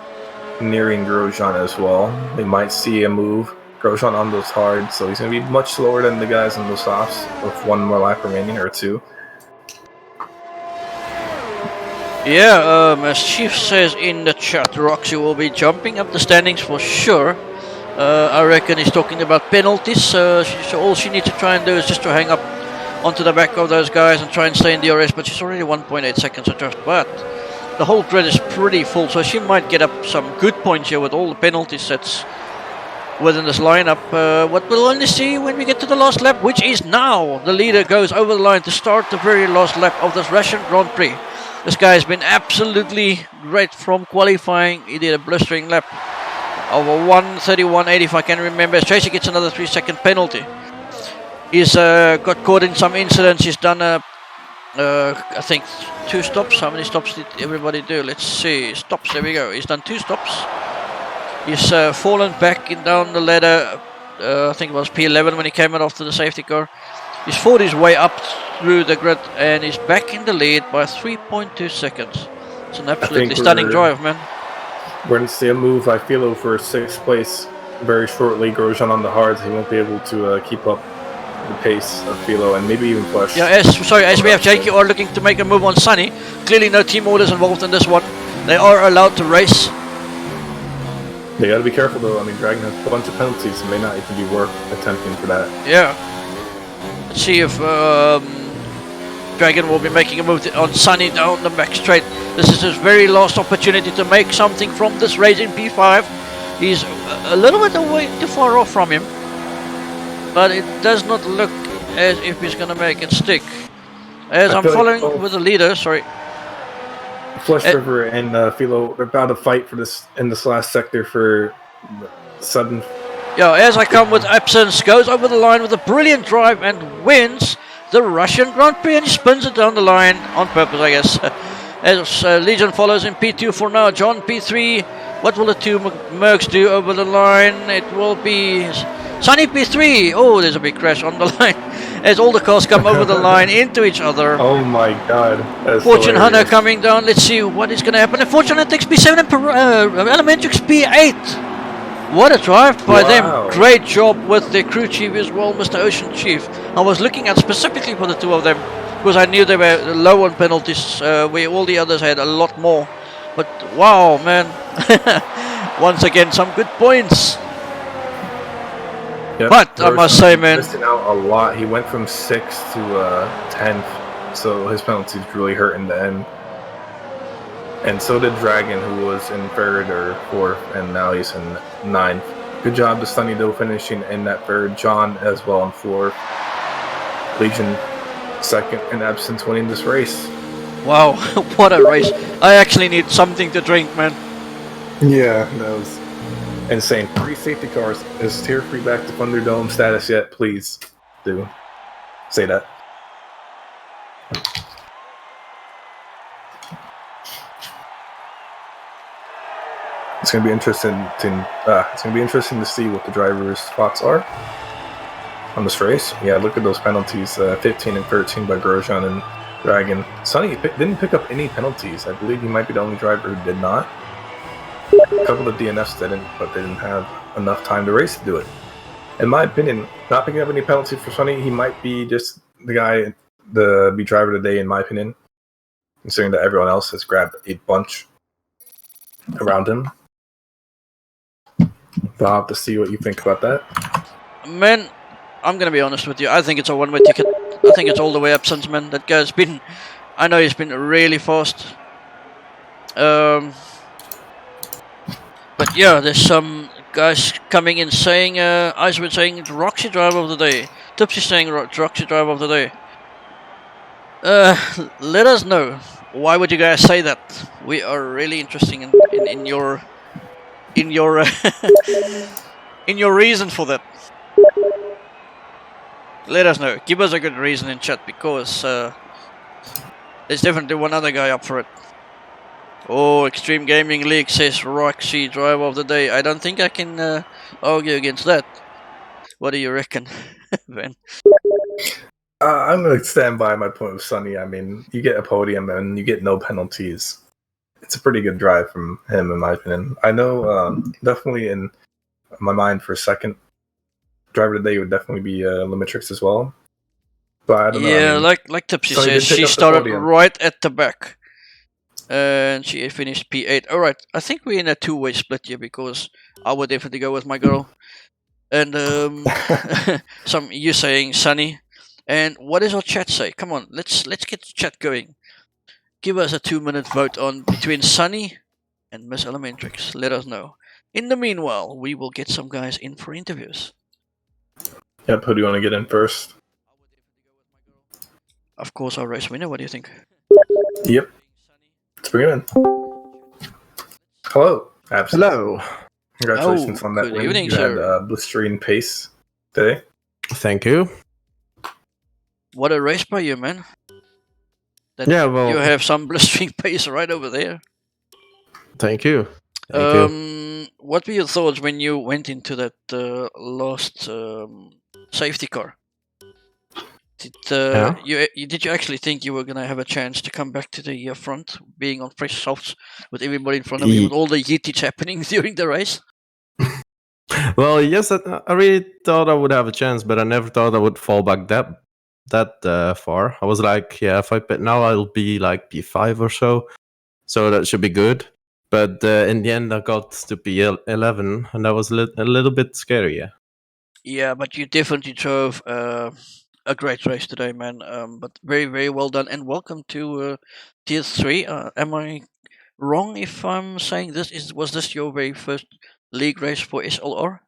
nearing Grosjean as well. They might see a move. Grosjean on those hards, so he's going to be much slower than the guys on those softs with 1 more lap remaining, or 2. Yeah, as Chief says in the chat, Roxy will be jumping up the standings for sure. I reckon he's talking about penalties, so all she needs to try and do is just to hang up onto the back of those guys and try and stay in DRS, but she's already 1.8 seconds adrift. But the whole grid is pretty full, so she might get up some good points here with all the penalty sets within this lineup. What we'll only see when we get to the last lap, which is now. The leader goes over the line to start the very last lap of this Russian Grand Prix. This guy has been absolutely great from qualifying. He did a blistering lap over 1:31.8 if I can remember. Tracy gets another 3-second penalty. He's got caught in some incidents. He's done a I think 2 stops. How many stops did everybody do? Let's see. Stops. There we go. He's done 2 stops. He's fallen back down the ladder. I think it was P11 when he came out after the safety car. He's fought his way up through the grid and he's back in the lead by 3.2 seconds. It's an absolutely stunning drive, man. We're going to see a move, I feel, for 6th place very shortly. Grosjean on the hards. He won't be able to keep up the pace of Philo and maybe even Flush. Yeah, as we have JQR looking to make a move on Sunny. Clearly no team orders involved in this one. They are allowed to race. They got to be careful though. I mean, Dragon has a bunch of penalties. It may not even be worth attempting for that. Yeah. Let's see if Dragon will be making a move on Sunny down the back straight. This is his very last opportunity to make something from this race in P5. He's a little bit away too far off from him. But it does not look as if he's going to make it stick. As I'm following with the leader, sorry. Flush River and Philo, they're about to fight for this in this last sector for sudden. Yeah, as I come with absence, goes over the line with a brilliant drive and wins the Russian Grand Prix, and he spins it down the line on purpose, I guess. As Legion follows in P2 for now, John P3. What will the 2 Mercs do over the line? It will be Sunny P3. Oh, there's a big crash on the line as all the cars come over the line into each other. Oh my god. Fortune Hunter coming down. Let's see what is going to happen. And Fortune Hunter takes P7 and Elementrix P8. What a drive by them. Great job with their crew chief as well, Mr. Ocean Chief. I was looking at specifically for the 2 of them because I knew they were low on penalties, where all the others had a lot more. But wow, man. Once again, some good points. Yep, but I must say, man, missing out a lot. He went from 6th to 10th, so his penalties really hurt in the end. And so did Dragon, who was in 3rd or 4th, and now he's in 9th. Good job to Sunny though, finishing in that 3rd. John as well in 4th. Legion 2nd, and Absence winning this race. Wow, what a race! I actually need something to drink, man. Yeah, that was insane. 3 safety cars. Is Tier 3 back to Thunderdome status yet? Please do say that. It's gonna be interesting to see what the drivers' thoughts are on this race. Yeah, look at those penalties: 15 and 13 by Grosjean and Dragon. Sunny didn't pick up any penalties. I believe he might be the only driver who did not. A couple of DNFs didn't, but they didn't have enough time to race to do it. In my opinion, not picking up any penalties for Sunny, he might be just the guy to be driver today, in my opinion, considering that everyone else has grabbed a bunch around him. But I'll have to see what you think about that. Man, I'm going to be honest with you. I think it's a one-way ticket. I think it's all the way up since, man. That guy's been... I know he's been really fast. But yeah, there's some guys coming in saying... Icewood saying it's Roxy driver of the day. Tipsy saying Roxy driver of the day. Let us know. Why would you guys say that? We are really interested in your... in your reason for that. Let us know. Give us a good reason in chat, because there's definitely one other guy up for it. Oh, Extreme Gaming League says Roxy driver of the day. I don't think I can argue against that. What do you reckon, Ben? I'm going to stand by my point with Sunny. I mean, you get a podium and you get no penalties. It's a pretty good drive from him, in my opinion. I know, definitely in my mind, for a second driver today would definitely be Limitrix as well. But I don't know. Yeah, I mean, like Tipsy says, she started right at the back. And she finished P8. Alright, I think we're in a two-way split here, because I would definitely go with my girl. And you saying Sunny. And what does our chat say? Come on, let's get the chat going. Give us a 2-minute vote on between Sunny and Miss Elementrix. Let us know. In the meanwhile, we will get some guys in for interviews. Yep, who do you want to get in first? Of course, our race winner. What do you think? Yep. Let's bring it in. Hello. Hello. Congratulations on that good win. Evening, you sir. had blistering pace today. Thank you. What a race by you, man. that Yeah, well, you have some blistering pace right over there. thank you. Thank you. What were your thoughts when you went into that last safety car? Yeah. Did you actually think you were gonna have a chance to come back to the front, being on fresh softs with everybody in front of you, with all the yeetage happening during the race? Well, yes, I really thought I would have a chance, but I never thought I would fall back that far. I was like, yeah, if I pit now, I'll be like P5 or so that should be good. But in the end, I got to P11, and that was a little bit scary. Yeah. Yeah, but you definitely drove a great race today, man. But very, very well done, and welcome to Tier 3. Am I wrong if I'm saying was this your very first league race for SLR?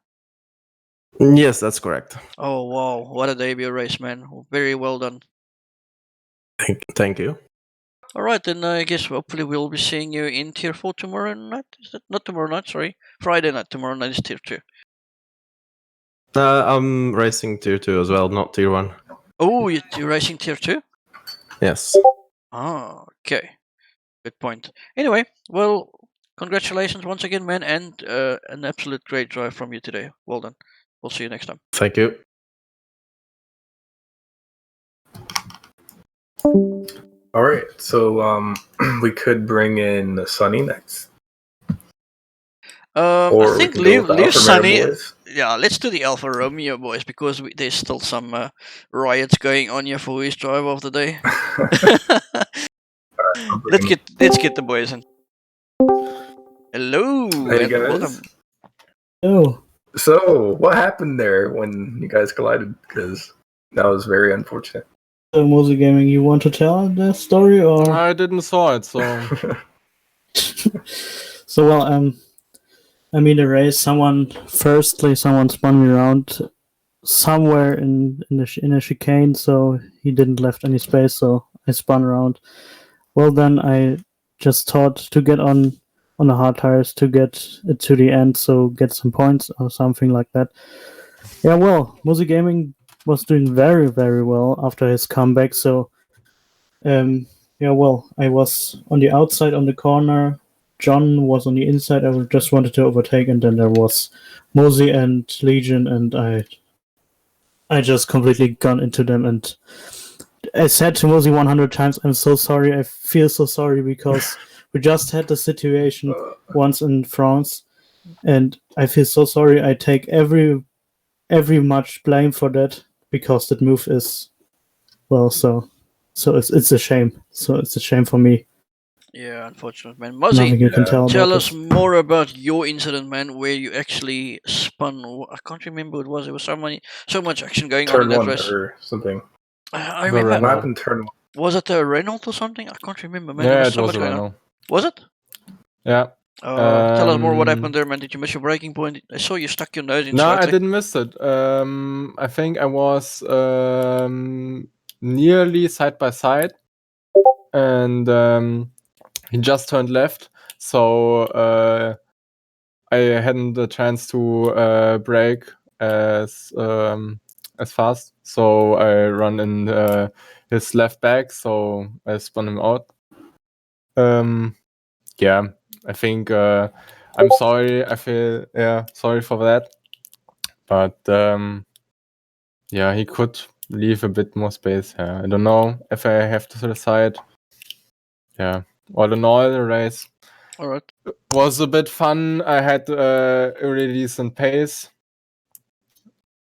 Yes, that's correct. Oh wow, what a debut race, man! Very well done. Thank you. All right, then I guess hopefully we'll be seeing you in Tier 4 tomorrow night. Is it not tomorrow night? Sorry, Friday night. Tomorrow night is Tier 2. I'm racing tier 2 as well, not tier 1. Oh, you're racing Tier 2? Yes. Ah, okay. Good point. Anyway, well, congratulations once again, man, and an absolute great drive from you today. Well done. We'll see you next time. Thank you. All right, so we could bring in Sunny next. I Or we think can go with the leave Alpha Sunny. Romeo boys. Yeah, let's do the Alfa Romeo boys because there's still some riots going on here for who is driver of the day. let's get the boys in. Hello Hey and guys. welcome. Oh, So, what happened there when you guys collided? Because that was very unfortunate. so Mosey Gaming, you want to tell the story or? I didn't saw it, so So well, I mean the race. Someone spun me around somewhere in a chicane, so he didn't left any space. So I spun around. Well, then I just thought to get on the hard tires to get it to the end, so get some points or something like that. Yeah, well, Mosey Gaming was doing very, very well after his comeback. So, yeah, well, I was on the outside on the corner. John was on the inside. I just wanted to overtake, and then there was Mosey and Legion, and I just completely gone into them. And I said to Mosey 100 times, "I'm so sorry. I feel so sorry because we just had the situation once in France, and I feel so sorry. I take every much blame for that because that move is well. So it's a shame. So it's a shame for me. Yeah, unfortunate, man. Nothing Mozzie, you can tell tell about us this. more about your incident, man, where you actually spun. I can't remember what it was. There was so much action going on in Turn that one race. or something. I The remember. What Renault. happened turn one? Was it a Renault or something? I can't remember, man. Yeah, there was it so was much a going on. Renault. Was it? Yeah. Tell us more what happened there, man. Did you miss your braking point? I saw you stuck your nose in No, I slightly. didn't miss it. I think I was nearly side by side, and he just turned left, so I hadn't the chance to brake as fast. So I run in his left back, so I spun him out. Yeah, I think I'm sorry. I feel sorry for that, but yeah, he could leave a bit more space. I don't know if I have to decide. Yeah, all in all, the race All right. was a bit fun. I had a really decent pace.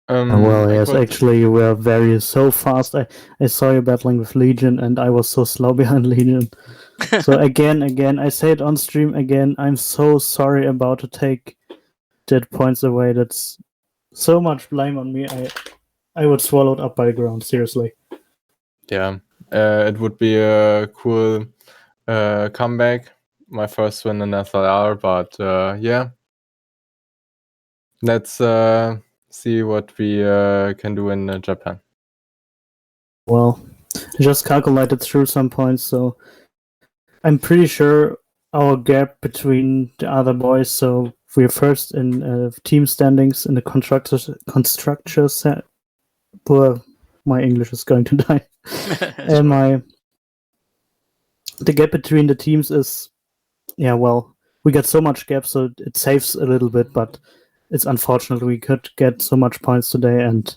Well, I yes, could- actually, you were so fast. I saw you battling with Legion, and I was so slow behind Legion. So again, I say it on stream again. I'm so sorry about to take that points away. That's so much blame on me. I would swallow it up by the ground. Seriously. Yeah, it would be a cool comeback. My first win in SLR, but yeah, let's see what we can do in Japan. Well, I just calculated through some points, so I'm pretty sure our gap between the other boys. So we're first in team standings in the constructor set. Poor, my English is going to die. the gap between the teams is, yeah, well, we got so much gap, so it saves a little bit, but it's unfortunate we could get so much points today, and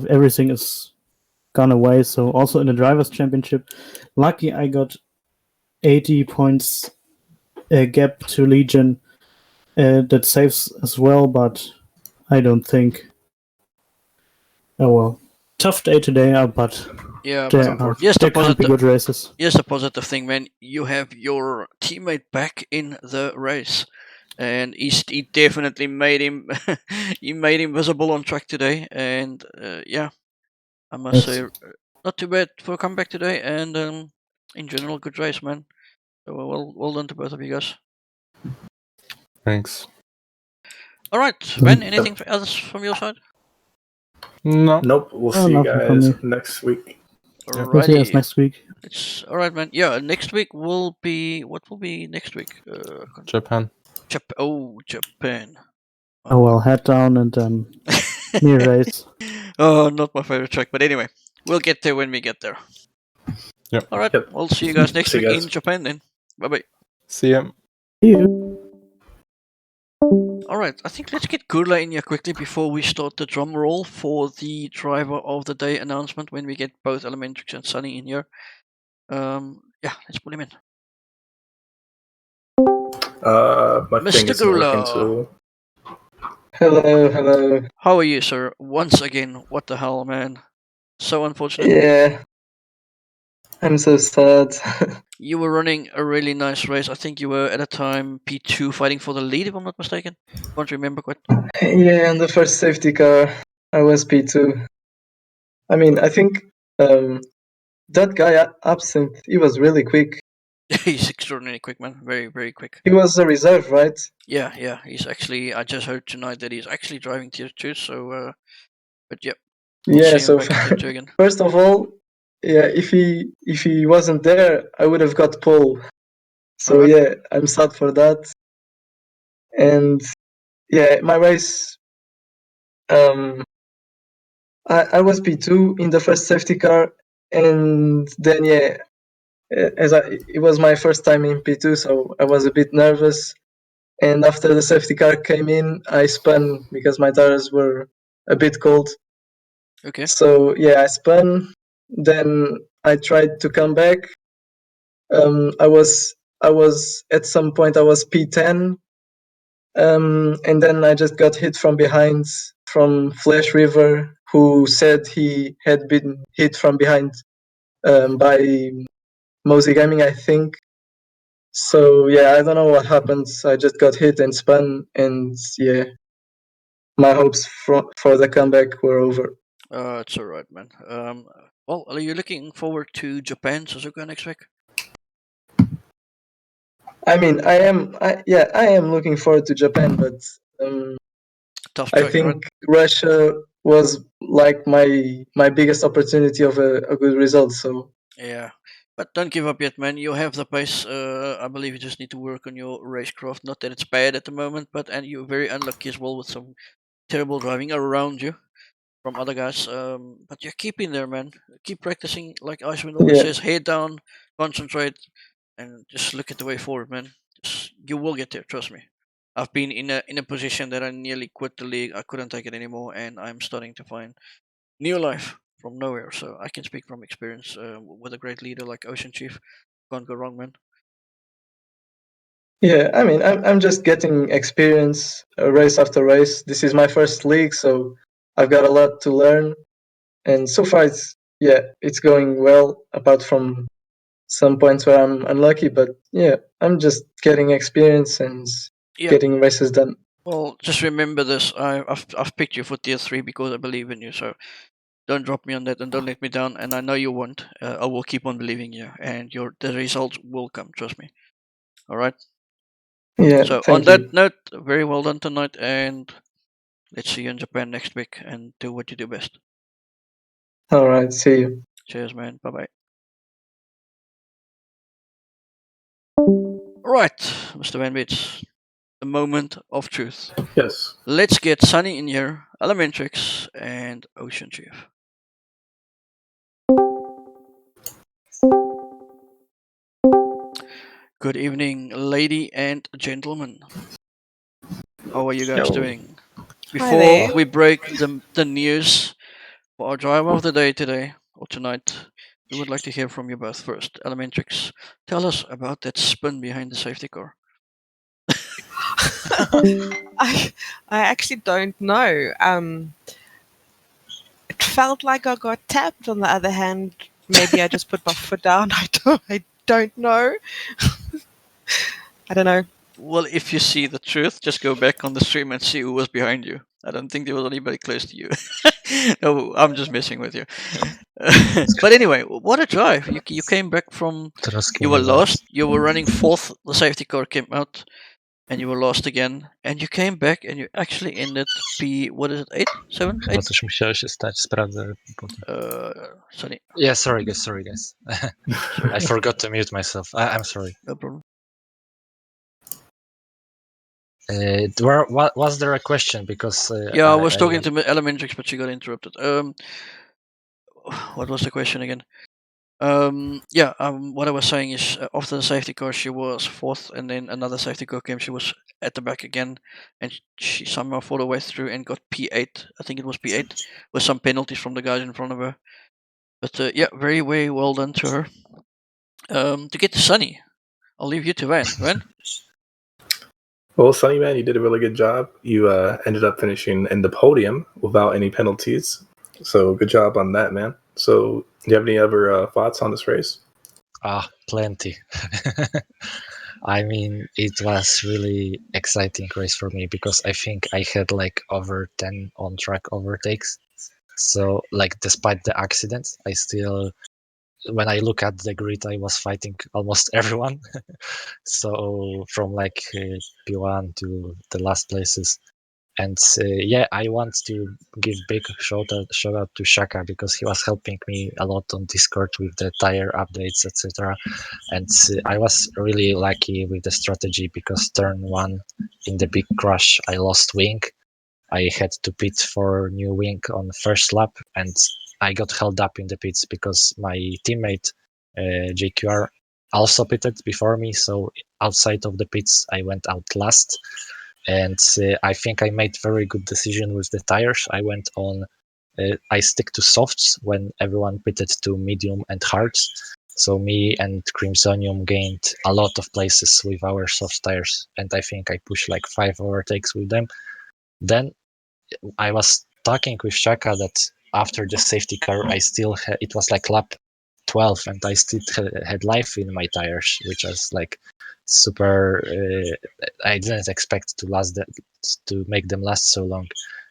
everything is gone away. So also in the Drivers' Championship, lucky I got 80 points gap to Legion. That saves as well, but I don't think. Oh well, tough day today, but Yeah, there, but yes, there can't be good races. Yes, the positive thing, man. You have your teammate back in the race, and he definitely made him he made him visible on track today. And yeah, I must say, not too bad for a comeback today, and in general, good race, man. So well done to both of you guys. Thanks. All right, Ben. Anything else from your side? No. Nope. We'll see you guys next week. We'll see us next week. It's all right, man. Yeah, next week will be what will be next week? Japan. Japan. Oh well, head down and then near race. Oh, not my favorite track, but anyway, we'll get there when we get there. Yep. All right. We'll see you guys next week in Japan then. Bye bye. See ya. See you. All right. I think let's get Gurla in here quickly before we start the drum roll for the driver of the day announcement when we get both Elementrix and Sunny in here. Yeah, let's put him in. My Mr. thing isn't working, Gurla. so... Hello. How are you, sir? Once again, what the hell, man? So unfortunate. Yeah. I'm so sad. You were running a really nice race. I think you were at a time P2 fighting for the lead, if I'm not mistaken. Can't remember quite. Yeah, on the first safety car, I was P2. I mean, I think that guy Absinthe, he was really quick. He's extraordinarily quick, man. Very, very quick. He was a reserve, right? Yeah. He's actually. I just heard tonight that he's actually driving Tier 2. So, but yeah. Yeah. So First of all, yeah, if he wasn't there, I would have got pole. So yeah, I'm sad for that. And yeah, my race. I was P2 in the first safety car, and then yeah, it was my first time in P2, so I was a bit nervous. And after the safety car came in, I spun because my tires were a bit cold. Okay. So yeah, I spun. Then I tried to come back. I was at some point I was P10, and then I just got hit from behind from Flash River, who said he had been hit from behind by Mosey Gaming, I think. So yeah, I don't know what happened. I just got hit and spun, and yeah, my hopes for the comeback were over. It's alright, man. Well, are you looking forward to Japan, Suzuka, next week? I mean, I am looking forward to Japan, but tough track, I think right? Russia was like my biggest opportunity of a good result. So yeah, but don't give up yet, man. You have the pace. I believe you just need to work on your racecraft. Not that it's bad at the moment, and you're very unlucky as well with some terrible driving around you from other guys. But you keep in there, man. Keep practicing. Like Icewind always says, head down, concentrate, and just look at the way forward, man. You will get there. Trust me. I've been in a position that I nearly quit the league. I couldn't take it anymore, and I'm starting to find new life from nowhere. So I can speak from experience with a great leader like Ocean Chief. Can't go wrong, man. Yeah, I mean, I'm just getting experience race after race. This is my first league, so I've got a lot to learn. And so far, it's going well. Apart from some points where I'm unlucky, but yeah, I'm just getting experience and getting races done. Well, just remember this. I've picked you for Tier 3 because I believe in you. So don't drop me on that and don't let me down. And I know you won't. I will keep on believing you, and the results will come. Trust me. All right. Yeah. So on that note, very well done tonight, and let's see you in Japan next week. And do what you do best. All right. See you. Cheers, man. Bye bye. Right, Mr. Van Beets. The moment of truth. Yes. Let's get Sunny in here, Elementrix, and Ocean Chief. Good evening, lady and gentlemen. How are you guys Yo. doing? Hi Before there. we break the news for our driver of the day today or tonight, we would like to hear from you both first. Elementrix, tell us about that spin behind the safety car. I actually don't know. It felt like I got tapped. On the other hand, maybe I just put my foot down. I don't know. I don't know. Well, if you see the truth, just go back on the stream and see who was behind you. I don't think there was anybody close to you. No, I'm just messing with you. But anyway, what a drive! You came back from. You were lost. You were running fourth. The safety car came out, and you were lost again. And you came back, and you actually ended P. What is it? 8, 7, 8? Chyba coś musiało się stać, sprawdzę potem. Sorry. Yeah, sorry guys. I forgot to mute myself. I'm sorry. No problem. Was there a question? Because Yeah, I was talking to Elementrix, but she got interrupted. What was the question again? What I was saying is after the safety car, she was fourth, and then another safety car came. She was at the back again, and she somehow fought her way through and got P8. I think it was P8 with some penalties from the guys in front of her. But very, very well done to her. To get to Sunny, I'll leave you to Van. Van? Well, Sunny man, you did a really good job. You ended up finishing in the podium without any penalties. So good job on that, man. So do you have any other thoughts on this race? Plenty. I mean, it was really exciting race for me because I think I had like over 10 on-track overtakes. So like despite the accident, I still, when I look at the grid, I was fighting almost everyone. So from like P1 to the last places. And I want to give big shout out to Shaka because he was helping me a lot on Discord with the tire updates, etc. And I was really lucky with the strategy because turn 1 in the big crash, I lost wing. I had to pit for new wing on first lap, and I got held up in the pits because my teammate JQR also pitted before me. So outside of the pits, I went out last. And I think I made very good decision with the tires. I went on, I stick to softs when everyone pitted to medium and hards. So me and Crimsonium gained a lot of places with our soft tires, and I think I pushed like 5 overtakes with them. Then I was talking with Shaka that after the safety car, I still it was like lap 12, and I still had life in my tires, which was like super. I didn't expect to make them last so long,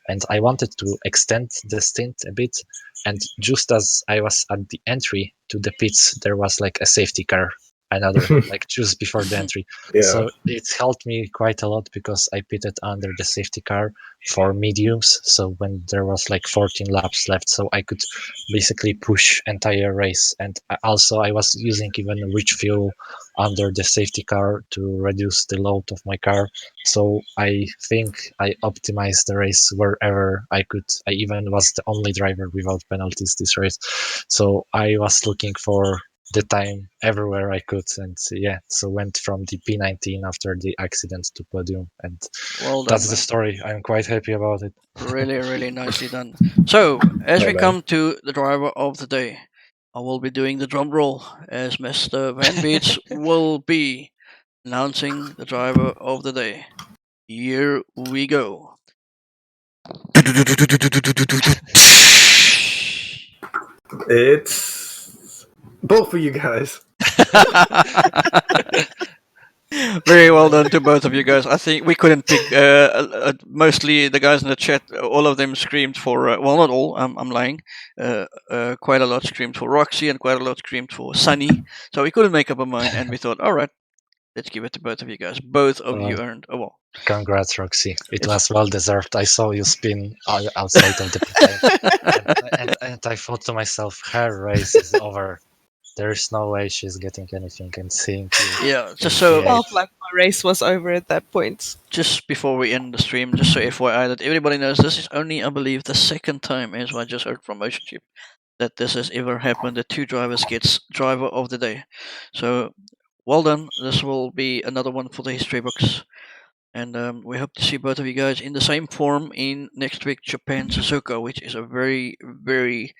and I wanted to extend the stint a bit. And just as I was at the entry to the pits, there was like a safety car, another like just before the entry. Yeah. So it helped me quite a lot because I pitted under the safety car for mediums. So when there was like 14 laps left, so I could basically push entire race. And also I was using even rich fuel under the safety car to reduce the load of my car. So I think I optimized the race wherever I could. I even was the only driver without penalties this race. So I was looking for the time everywhere I could, and so went from the P19 after the accident to podium, and Well done, that's man. the story. I'm quite happy about it. Really, really nicely done. So, as we man. come to the driver of the day, I will be doing the drum roll as Mr. Van Beets will be announcing the driver of the day. Here we go. It's both of you guys. Very well done to both of you guys. I think we couldn't pick. Mostly the guys in the chat, all of them screamed for. Well, not all. I'm lying. Quite a lot screamed for Roxy, and quite a lot screamed for Sunny. So we couldn't make up our mind, and we thought, all right, let's give it to both of you guys. Both of you earned a wall. Congrats, Roxy. It was well deserved. I saw you spin outside of the pit, and I thought to myself, her race is over. There is no way she's getting anything, and seeing you. Yeah, just so Felt like my race was over at that point. just before we end the stream, just so FYI that everybody knows, this is only, I believe, the second time, as I just heard from Motion Chip, that this has ever happened. That two drivers gets driver of the day. So well done. This will be another one for the history books. And we hope to see both of you guys in the same form in next week Japan Suzuka, which is a very, very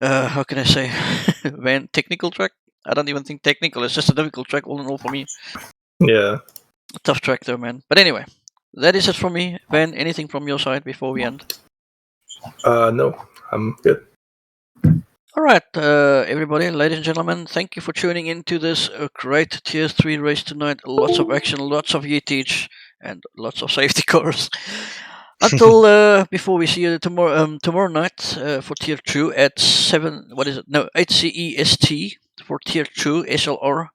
how can I say, Van technical track. I don't even think technical. It's just a difficult track all in all for me. Yeah. A tough track though, man. But anyway, that is it from me. Van, anything from your side before we end? No, I'm good. All right, everybody, ladies and gentlemen, thank you for tuning into this great Tier 3 race tonight. Lots of action, lots of yeetage, and lots of safety cars. Until before we see you tomorrow night for Tier 2 at 8 CEST for Tier 2 SLR.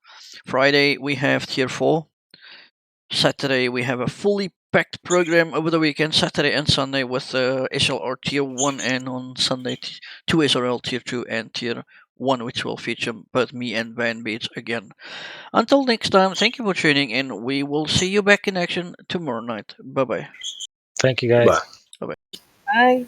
Friday we have Tier 4. Saturday we have a fully packed program over the weekend, Saturday and Sunday, with SLR Tier 1, and on Sunday 2 SRL Tier 2 and Tier 1, which will feature both me and Van Beats again. Until next time, thank you for tuning in. We will see you back in action tomorrow night. Bye-bye. Thank you, guys. Bye. Bye.